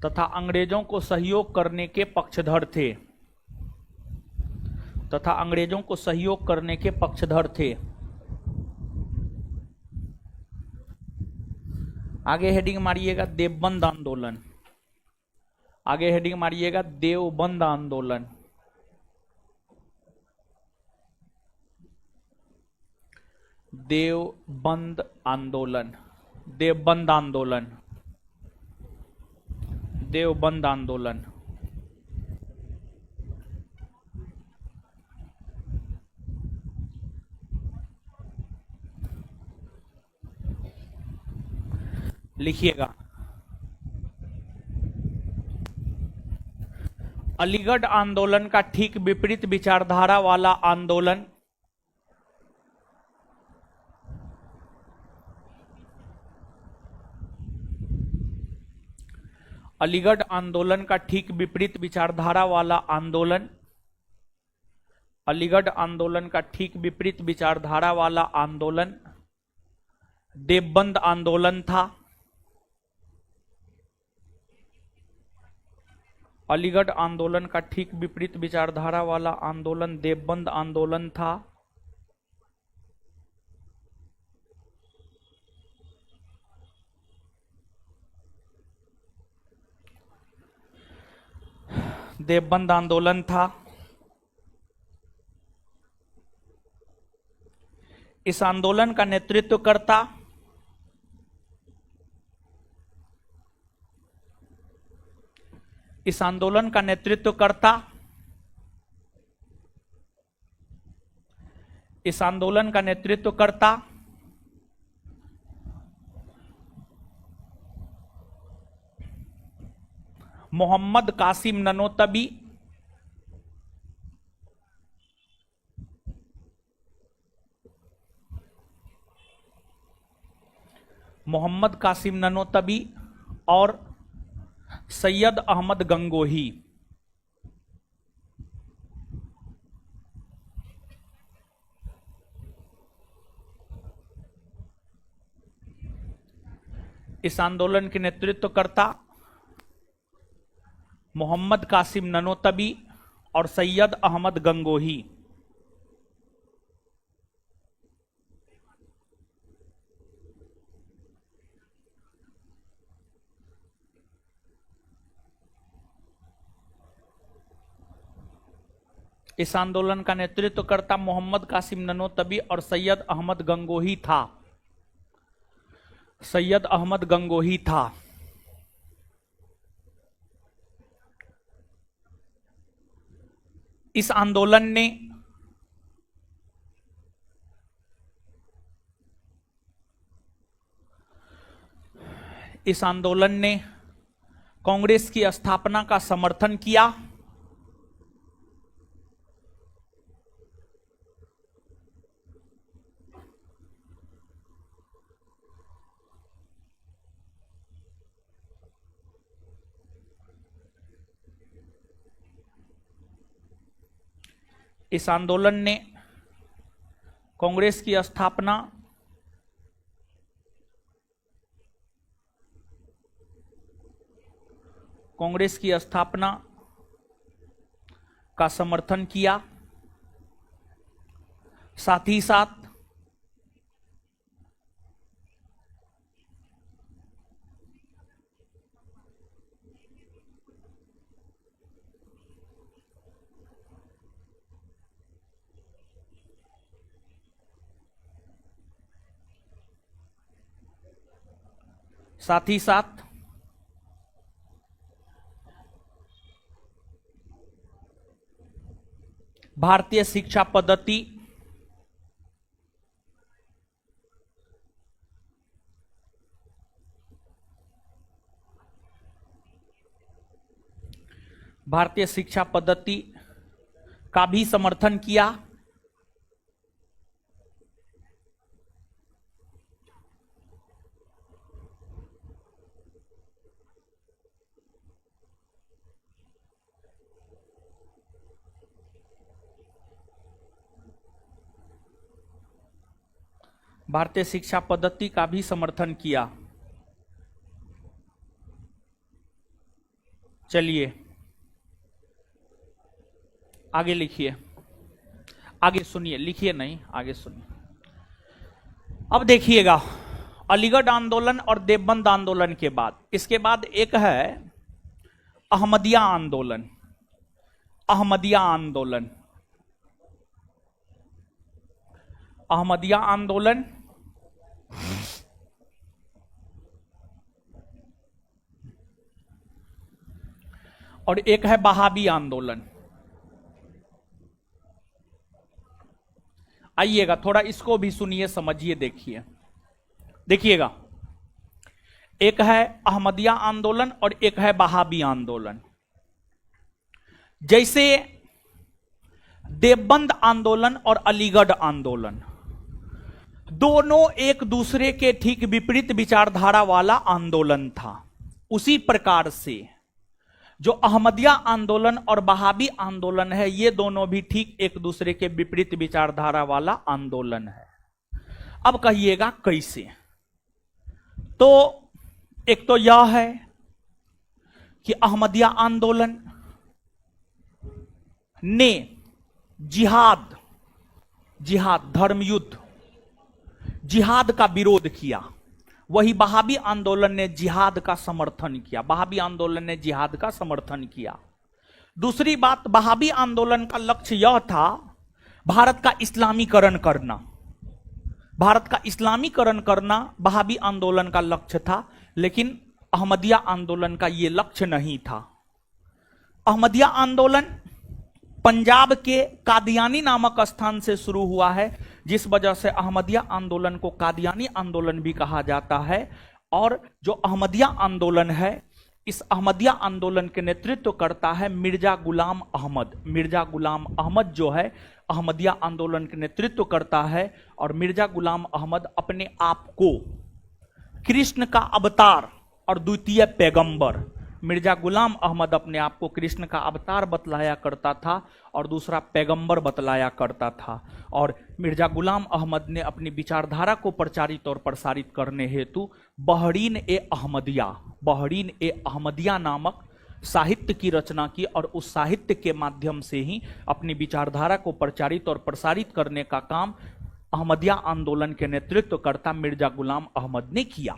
तथा अंग्रेजों को सहयोग करने के पक्षधर थे। आगे हेडिंग मारिएगा देवबंद आंदोलन, आगे हेडिंग मारिएगा देवबंद आंदोलन। देवबंद आंदोलन, देवबंद आंदोलन, देवबंद आंदोलन। लिखिएगा अलीगढ़ आंदोलन का ठीक विपरीत विचारधारा वाला आंदोलन अलीगढ़ आंदोलन का ठीक विपरीत विचारधारा वाला आंदोलन, अलीगढ़ आंदोलन का ठीक विपरीत विचारधारा वाला आंदोलन देवबंद आंदोलन था। अलीगढ़ आंदोलन का ठीक विपरीत विचारधारा वाला आंदोलन देवबंद आंदोलन था। देवबंद आंदोलन था। इस आंदोलन का नेतृत्व करता इस आंदोलन का नेतृत्व करता इस आंदोलन का नेतृत्व करता मोहम्मद कासिम ननोतबी, मोहम्मद कासिम ननोतबी और सैयद अहमद गंगोही। इस आंदोलन के नेतृत्व करता मोहम्मद कासिम ननोतबी और सैयद अहमद गंगोही। इस आंदोलन का नेतृत्व करता मोहम्मद कासिम ननोतबी और सैयद अहमद गंगोही था। सैयद अहमद गंगोही था। इस आंदोलन ने कांग्रेस की स्थापना का समर्थन किया। इस आंदोलन ने कांग्रेस की स्थापना का समर्थन किया। साथ ही साथ भारतीय शिक्षा पद्धति का भी समर्थन किया। भारतीय शिक्षा पद्धति का भी समर्थन किया। चलिए आगे लिखिए, आगे सुनिए, लिखिए नहीं, आगे सुनिए। अब देखिएगा, अलीगढ़ आंदोलन और देवबंद आंदोलन के बाद, इसके बाद एक है अहमदिया आंदोलन। अहमदिया आंदोलन और एक है वहाबी आंदोलन। आइएगा थोड़ा इसको भी सुनिए, समझिए, देखिएगा। एक है अहमदिया आंदोलन और एक है वहाबी आंदोलन। जैसे देवबंद आंदोलन और अलीगढ़ आंदोलन दोनों एक दूसरे के ठीक विपरीत विचारधारा वाला आंदोलन था, उसी प्रकार से जो अहमदिया आंदोलन और वहाबी आंदोलन है, ये दोनों भी ठीक एक दूसरे के विपरीत विचारधारा वाला आंदोलन है। अब कहिएगा कैसे? तो एक तो यह है कि अहमदिया आंदोलन ने जिहाद, धर्मयुद्ध, जिहाद का विरोध किया। वही वहाबी आंदोलन ने जिहाद का समर्थन किया। दूसरी बात, वहाबी आंदोलन का लक्ष्य यह था भारत का इस्लामीकरण करना वहाबी आंदोलन का लक्ष्य था, लेकिन अहमदिया आंदोलन का यह लक्ष्य नहीं था। अहमदिया आंदोलन पंजाब के कादियानी नामक स्थान से शुरू हुआ है, जिस वजह से अहमदिया आंदोलन को कादियानी आंदोलन भी कहा जाता है। और जो अहमदिया आंदोलन है, इस अहमदिया आंदोलन के नेतृत्व करता है मिर्जा गुलाम अहमद जो है अहमदिया आंदोलन के नेतृत्व करता है। और मिर्जा गुलाम अहमद अपने आप को कृष्ण का अवतार और द्वितीय पैगंबर, मिर्जा गुलाम अहमद अपने आप को कृष्ण का अवतार बतलाया करता था और दूसरा पैगंबर बतलाया करता था। और मिर्जा गुलाम अहमद ने अपनी विचारधारा को प्रचारित और प्रसारित करने हेतु बहरीन ए अहमदिया नामक साहित्य की रचना की और उस साहित्य के माध्यम से ही अपनी विचारधारा को प्रचारित और प्रसारित करने का काम अहमदिया आंदोलन के नेतृत्वकर्ता मिर्जा गुलाम अहमद ने किया।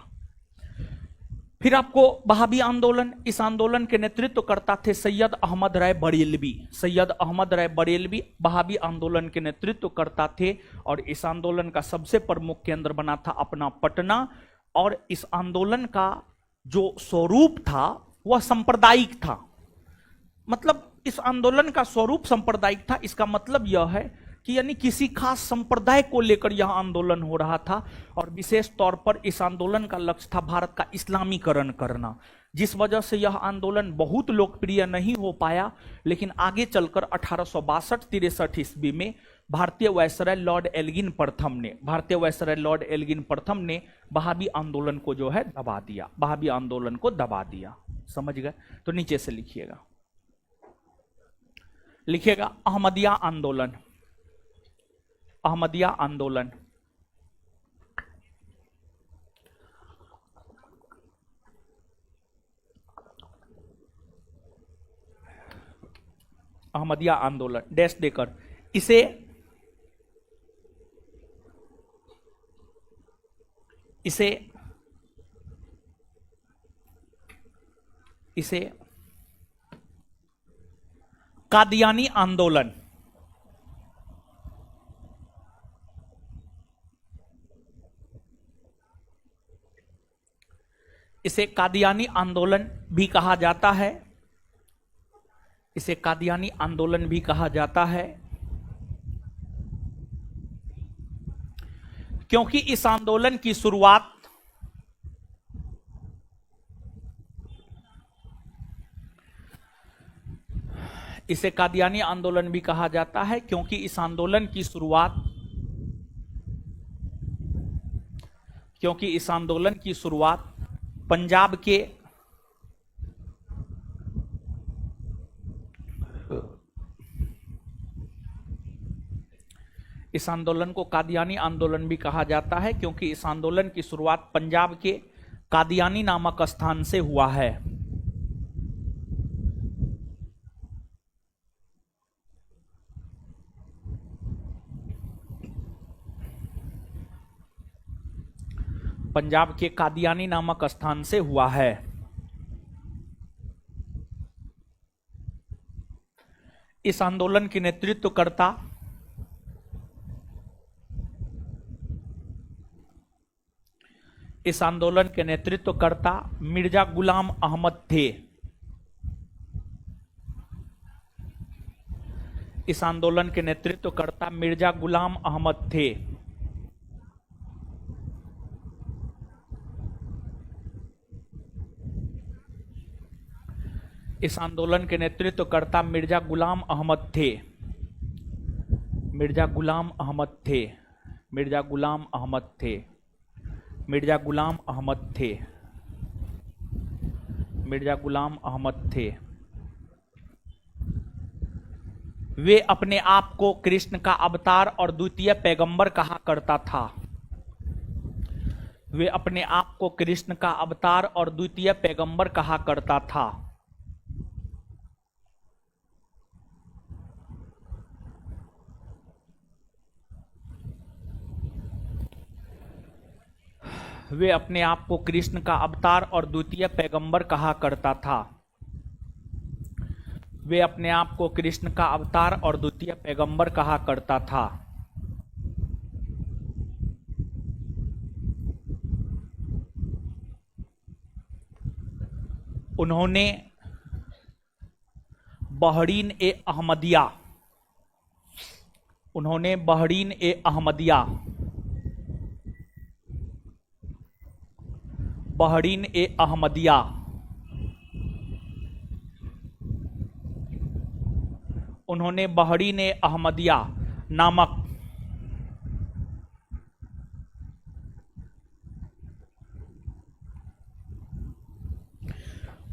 फिर आपको वहाबी आंदोलन, इस आंदोलन के नेतृत्व करता थे सैयद अहमद राय बरेलवी वहाबी आंदोलन के नेतृत्व करता थे। और इस आंदोलन का सबसे प्रमुख केंद्र बना था अपना पटना। और इस आंदोलन का जो स्वरूप था वह सांप्रदायिक था, मतलब इस आंदोलन का स्वरूप सांप्रदायिक था। इसका मतलब यह है कि यानी किसी खास संप्रदाय को लेकर यह आंदोलन हो रहा था, और विशेष तौर पर इस आंदोलन का लक्ष्य था भारत का इस्लामीकरण करना, जिस वजह से यह आंदोलन बहुत लोकप्रिय नहीं हो पाया। लेकिन आगे चलकर 1862-63 ईस्वी में भारतीय वायसराय लॉर्ड एल्गिन प्रथम ने वहाबी आंदोलन को जो है दबा दिया, वहाबी आंदोलन को दबा दिया। समझ गए? तो नीचे से लिखिएगा अहमदिया आंदोलन। अहमदिया आंदोलन अहमदिया आंदोलन डैश देकर इसे कादियानी आंदोलन, इसे कादियानी आंदोलन भी कहा जाता है। इसे कादियानी आंदोलन भी कहा जाता है क्योंकि इस आंदोलन की शुरुआत इसे कादियानी आंदोलन भी कहा जाता है क्योंकि इस आंदोलन की शुरुआत पंजाब के इस आंदोलन को कादियानी आंदोलन भी कहा जाता है क्योंकि इस आंदोलन की शुरुआत पंजाब के कादियानी नामक स्थान से हुआ है। पंजाब के कादियानी नामक स्थान से हुआ है। इस आंदोलन के नेतृत्वकर्ता मिर्जा गुलाम अहमद थे। इस आंदोलन के नेतृत्वकर्ता मिर्जा गुलाम अहमद थे। इस आंदोलन के नेतृत्वकर्ता मिर्जा गुलाम अहमद थे। मिर्जा गुलाम अहमद थे। मिर्जा गुलाम अहमद थे। मिर्जा गुलाम अहमद थे। मिर्जा गुलाम अहमद थे। वे अपने आप को कृष्ण का अवतार और द्वितीय पैगंबर कहा करता था। वे अपने आप को कृष्ण का अवतार और द्वितीय पैगंबर कहा करता था। वे अपने आप को कृष्ण का अवतार और द्वितीय पैगंबर कहा करता था। वे अपने आप को कृष्ण का अवतार और द्वितीय पैगंबर कहा करता था। उन्होंने बहरीन ए अहमदिया उन्होंने बहरीन ए अहमदिया नामक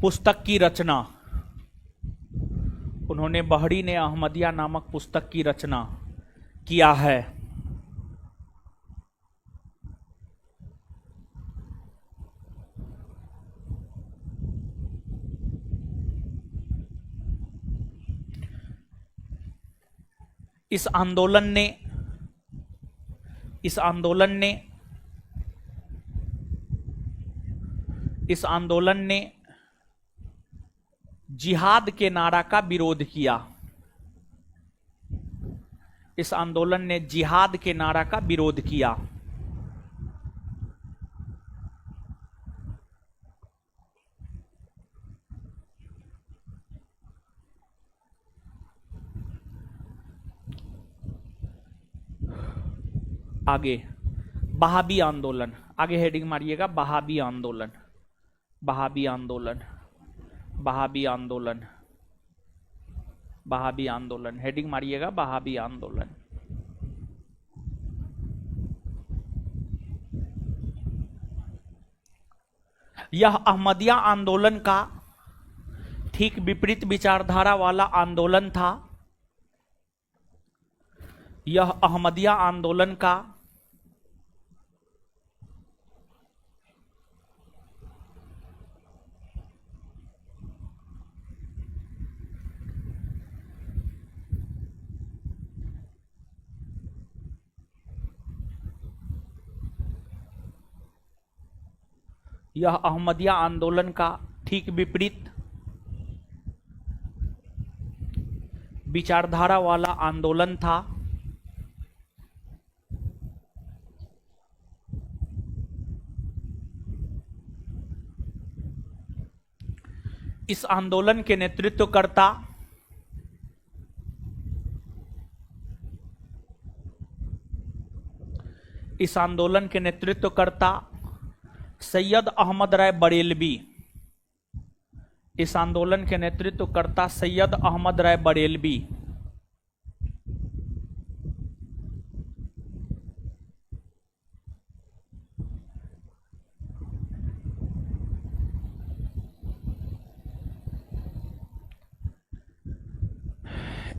पुस्तक की रचना उन्होंने बहरीन ए अहमदिया नामक पुस्तक की रचना किया है। इस आंदोलन ने जिहाद के नारा का विरोध किया। इस आंदोलन ने जिहाद के नारा का विरोध किया। आगे बहाबी आंदोलन, आगे हेडिंग मारिएगा बहाबी आंदोलन, बहाबी आंदोलन, बहाबी आंदोलन, बहाबी आंदोलन, हेडिंग मारिएगा बहाबी आंदोलन। यह अहमदिया आंदोलन का ठीक विपरीत विचारधारा वाला आंदोलन था। यह अहमदिया आंदोलन का यह अहमदिया आंदोलन का ठीक विपरीत विचारधारा वाला आंदोलन था। इस आंदोलन के नेतृत्वकर्ता इस आंदोलन के नेतृत्वकर्ता सैयद अहमद राय बरेलवी, इस आंदोलन के नेतृत्वकर्ता सैयद अहमद राय बरेलवी।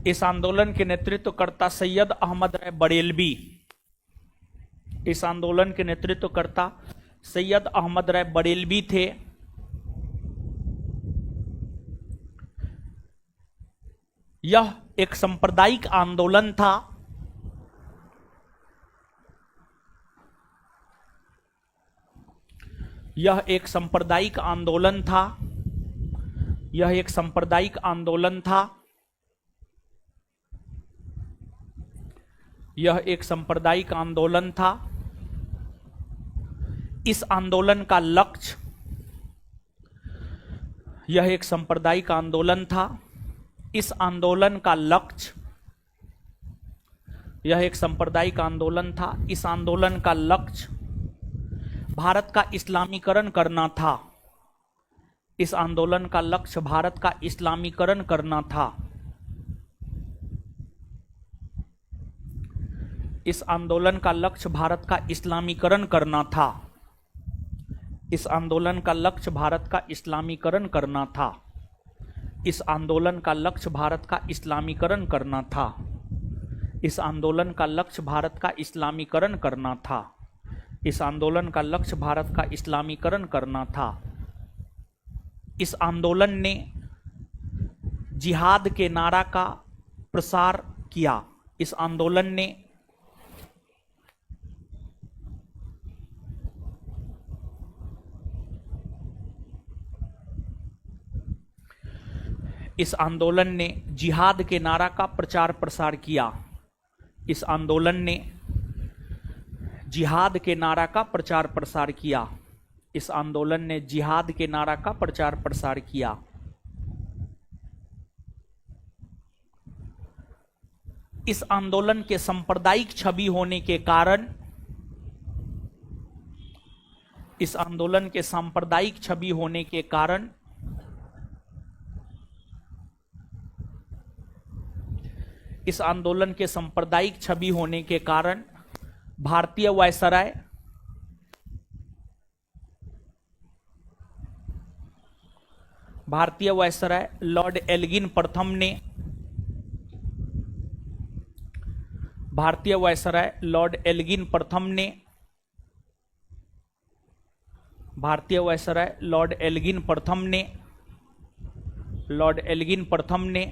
इस आंदोलन के नेतृत्वकर्ता सैयद अहमद राय बरेलवी, इस आंदोलन के नेतृत्वकर्ता सैयद अहमद राय बरेलवी थे। यह एक सांप्रदायिक आंदोलन था। यह एक सांप्रदायिक आंदोलन था। यह एक सांप्रदायिक आंदोलन था। यह एक सांप्रदायिक आंदोलन था। इस आंदोलन का लक्ष्य, यह एक सांप्रदायिक आंदोलन था। इस आंदोलन का लक्ष्य, यह एक सांप्रदायिक आंदोलन था। इस आंदोलन का लक्ष्य भारत का इस्लामीकरण करना था। इस आंदोलन का लक्ष्य भारत का इस्लामीकरण करना था। इस आंदोलन का लक्ष्य भारत का इस्लामीकरण करना था। इस आंदोलन का लक्ष्य भारत का इस्लामीकरण करना था। इस आंदोलन का लक्ष्य भारत का इस्लामीकरण करना था। इस आंदोलन का लक्ष्य भारत का इस्लामीकरण करना था। इस आंदोलन का लक्ष्य भारत का इस्लामीकरण करना था। इस आंदोलन ने जिहाद के नारा का प्रसार किया। इस आंदोलन ने इस आंदोलन ने जिहाद के नारा का प्रचार प्रसार किया। इस आंदोलन ने जिहाद के नारा का प्रचार प्रसार किया। इस आंदोलन ने जिहाद के नारा का प्रचार प्रसार किया। इस आंदोलन के सांप्रदायिक छवि होने के कारण, इस आंदोलन के सांप्रदायिक छवि होने के कारण इस आंदोलन के सांप्रदायिक छवि होने के कारण भारतीय वायसराय लॉर्ड एल्गिन प्रथम ने भारतीय वायसराय लॉर्ड एल्गिन प्रथम ने भारतीय वायसराय लॉर्ड एल्गिन प्रथम ने लॉर्ड एल्गिन प्रथम ने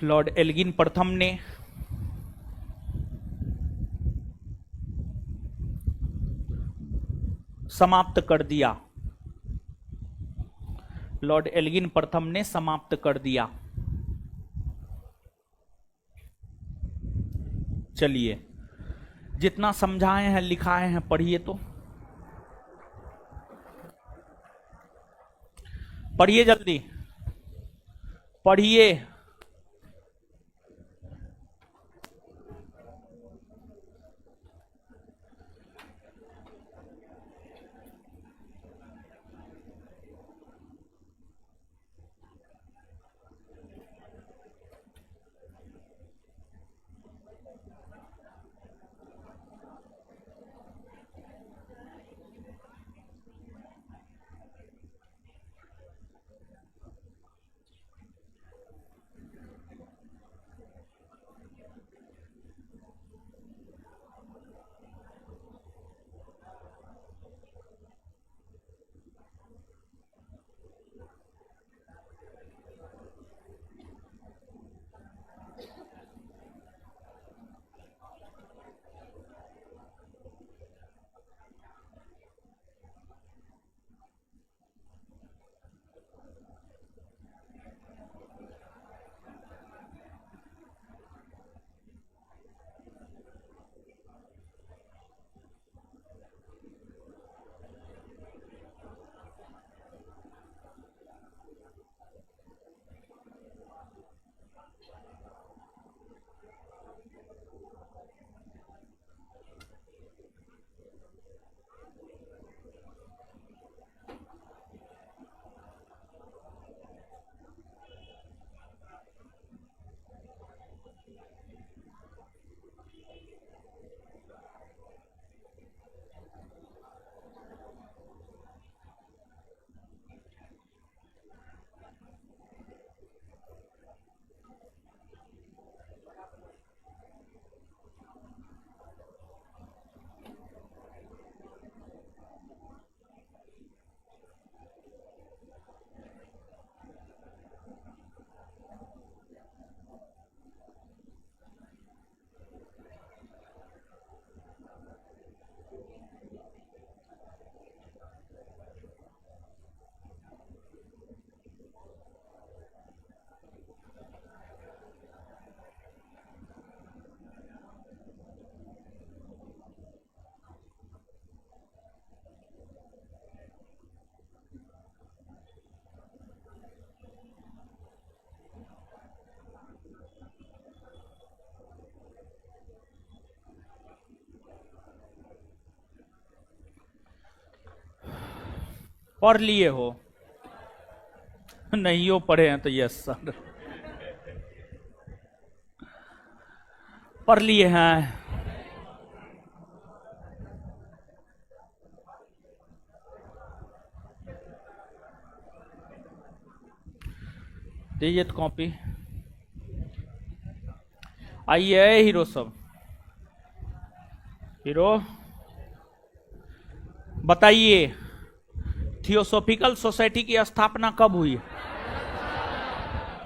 लॉर्ड एल्गिन प्रथम ने समाप्त कर दिया। लॉर्ड एल्गिन प्रथम ने समाप्त कर दिया। चलिए, जितना समझाए हैं लिखाए हैं पढ़िए, तो पढ़िए, जल्दी पढ़िए। पढ़ लिए हो? नहीं हो पढ़े हैं तो यस सर, पढ़ लिए हैं। दीजिए तो कॉपी। आइए हीरो सब, हीरो बताइए थियोसॉफिकल सोसाइटी की स्थापना कब हुई?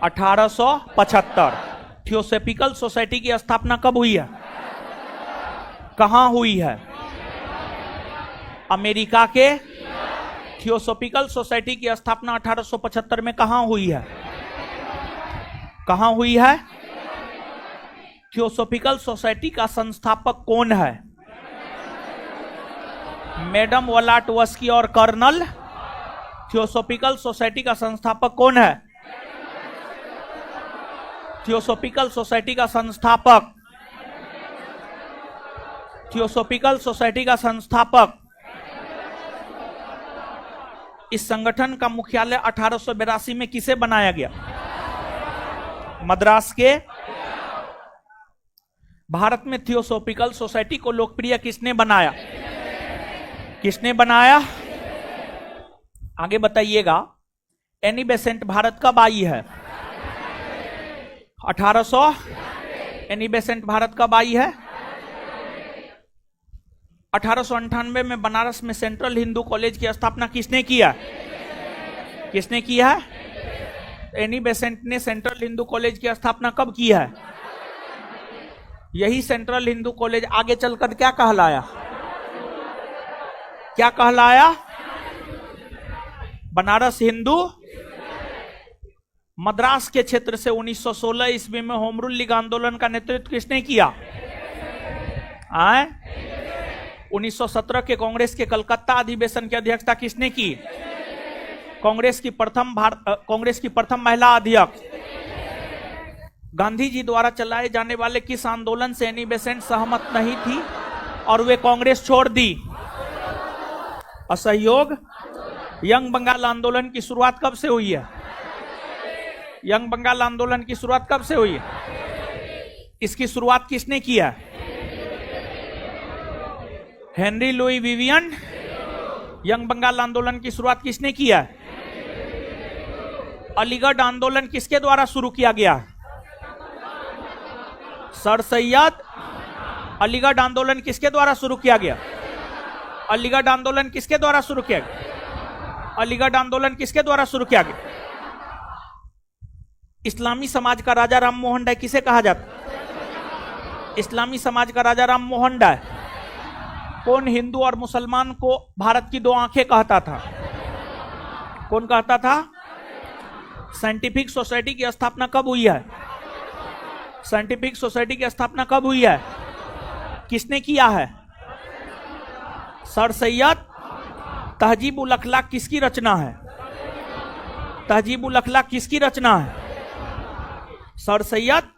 1875। थियोसॉफिकल सोसाइटी की स्थापना कब हुई है? कहां हुई है? अमेरिका के। थियोसॉफिकल सोसाइटी की स्थापना 1875 में कहां हुई है? कहां हुई है? थियोसॉफिकल सोसाइटी का संस्थापक कौन है? मैडम वलाटवस्की और कर्नल। थियोसॉफिकल सोसाइटी का संस्थापक कौन है? थियोसॉफिकल सोसाइटी का संस्थापक, थियोसॉफिकल सोसाइटी का संस्थापक। इस संगठन का मुख्यालय 1882 में किसे बनाया गया? मद्रास के। भारत में थियोसॉफिकल सोसाइटी को लोकप्रिय किसने बनाया? किसने बनाया? आगे बताइएगा। एनी बेसेंट भारत कब आई है? 1800। एनी बेसेंट भारत कब आई है? 1898 में बनारस में सेंट्रल हिंदू कॉलेज की स्थापना किसने किया? किसने किया है? एनी बेसेंट ने सेंट्रल हिंदू कॉलेज की स्थापना कब की है? यही सेंट्रल हिंदू कॉलेज आगे चलकर क्या कहलाया? क्या कहलाया? बनारस हिंदू। मद्रास के क्षेत्र से 1916 ईस्वी में होम रूल लीग आंदोलन का नेतृत्व किसने किया? 1917 के कांग्रेस के कलकत्ता अधिवेशन की अध्यक्षता किसने की? कांग्रेस की प्रथम महिला अध्यक्ष गांधी जी द्वारा चलाए जाने वाले किस आंदोलन से एनी बेसेंट सहमत नहीं थी और वे कांग्रेस छोड़ दी? असहयोग। यंग बंगाल आंदोलन की शुरुआत कब से हुई है? यंग बंगाल आंदोलन की शुरुआत कब से हुई है? इसकी शुरुआत किसने किया? Henry Louis Vivian. Young Bengal आंदोलन की शुरुआत किसने किया? अलीगढ़ आंदोलन किसके द्वारा शुरू किया गया? सर सैयद। अलीगढ़ आंदोलन किसके द्वारा शुरू किया गया? अलीगढ़ आंदोलन किसके द्वारा शुरू किया गया? अलीगढ़ आंदोलन किसके द्वारा शुरू किया गया? इस्लामी समाज का राजा राम मोहन राय किसे कहा जाता? इस्लामी समाज का राजा राम मोहन राय। कौन हिंदू और मुसलमान को भारत की दो आंखें कहता था? कौन कहता था? साइंटिफिक सोसाइटी की स्थापना कब हुई है? साइंटिफिक सोसाइटी की स्थापना कब हुई है? किसने किया है? सर सैयद। तहजीब उल अखलाक किसकी रचना है? तहजीब उल अखलाक किसकी रचना है? सर सैयद।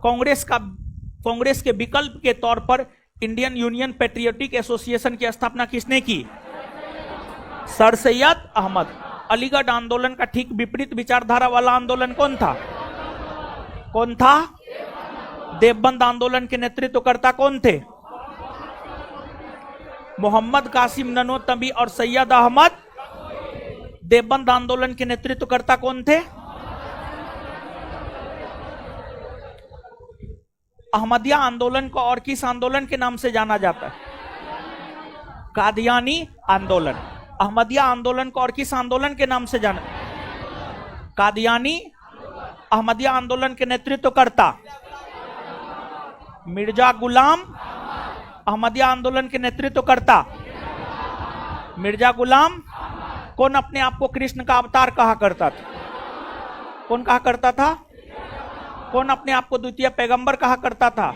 कांग्रेस के विकल्प के तौर पर इंडियन यूनियन पेट्रियोटिक एसोसिएशन की स्थापना किसने की? सर सैयद अहमद। अलीगढ़ आंदोलन का ठीक विपरीत विचारधारा वाला आंदोलन कौन था? कौन था? देवबंद आंदोलन के नेतृत्वकर्ता कौन थे? मोहम्मद कासिम ननोतबी और सैयद अहमद। देवबंद आंदोलन के नेतृत्वकर्ता कौन थे? अहमदिया आंदोलन को और किस आंदोलन के नाम से जाना जाता है? कादियानी आंदोलन। अहमदिया आंदोलन को और किस आंदोलन के नाम से जाना? कादियानी। अहमदिया आंदोलन के नेतृत्वकर्ता मिर्जा गुलाम। अहमदिया आंदोलन के नेतृत्वकर्ता मिर्जा गुलाम। कौन अपने आप को कृष्ण का अवतार कहा करता था? कौन कहा करता था? कौन अपने आप को द्वितीय पैगंबर कहा करता था?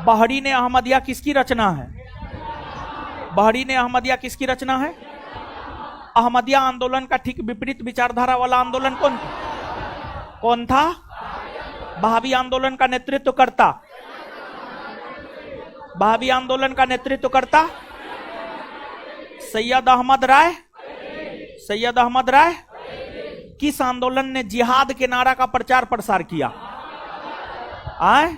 बहरी ने अहमदिया किसकी रचना है? बहरी ने अहमदिया किसकी रचना है? अहमदिया आंदोलन का ठीक विपरीत विचारधारा वाला आंदोलन कौन था? कौन था? बहावी आंदोलन का नेतृत्वकर्ता। बहावी आंदोलन का नेतृत्वकर्ता सैयद अहमद राय। सैयद अहमद राय। किस आंदोलन ने जिहाद के नारा का प्रचार प्रसार किया? आए?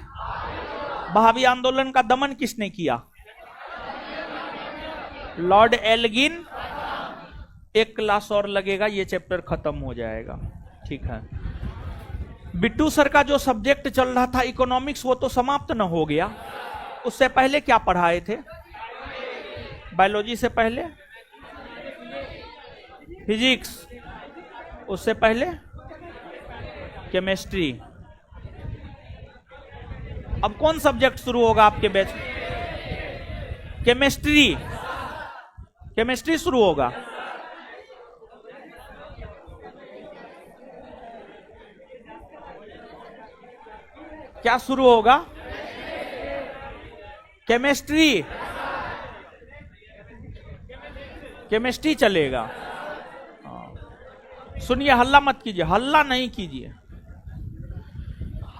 बहावी आंदोलन का दमन किसने किया? Lord Elgin. एक क्लास और लगेगा, ये चैप्टर खत्म हो जाएगा। ठीक है। बिट्टू सर का जो सब्जेक्ट चल रहा था इकोनॉमिक्स, वो तो समाप्त न हो गया। उससे पहले क्या पढ़ाए थे? बायोलॉजी से पहले फिजिक्स, उससे पहले केमिस्ट्री। अब कौन सब्जेक्ट शुरू होगा आपके बैच? केमिस्ट्री। केमिस्ट्री शुरू होगा। क्या शुरू होगा? केमिस्ट्री। केमिस्ट्री चलेगा। सुनिए, हल्ला मत कीजिए, हल्ला नहीं कीजिए।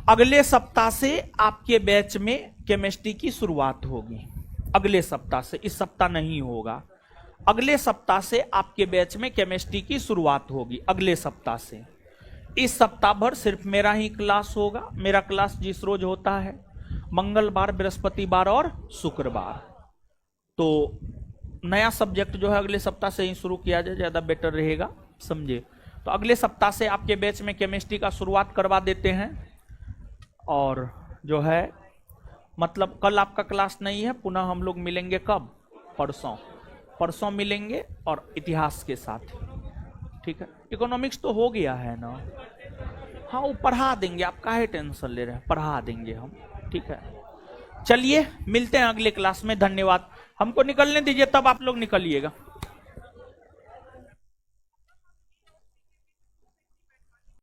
अगले सप्ताह से आपके बैच में केमिस्ट्री की शुरुआत होगी। अगले सप्ताह से, इस सप्ताह नहीं होगा। अगले सप्ताह से आपके बैच में केमिस्ट्री की शुरुआत होगी। अगले सप्ताह से। इस सप्ताह भर सिर्फ मेरा ही क्लास होगा। मेरा क्लास जिस रोज होता है मंगलवार, बृहस्पतिवार और शुक्रवार। तो नया सब्जेक्ट जो है अगले सप्ताह से ही शुरू किया जाए, ज्यादा बेटर रहेगा, समझे। तो अगले सप्ताह से आपके बैच में केमिस्ट्री का शुरुआत करवा देते हैं। और जो है मतलब कल आपका क्लास नहीं है, पुनः हम लोग मिलेंगे कब? परसों। परसों मिलेंगे और इतिहास के साथ। ठीक है। इकोनॉमिक्स तो हो गया है ना? हाँ, वो पढ़ा देंगे, आप काहे टेंशन ले रहे हैं, पढ़ा देंगे हम। ठीक है। चलिए मिलते हैं अगले क्लास में। धन्यवाद। हमको निकलने दीजिए, तब आप लोग निकलिएगा।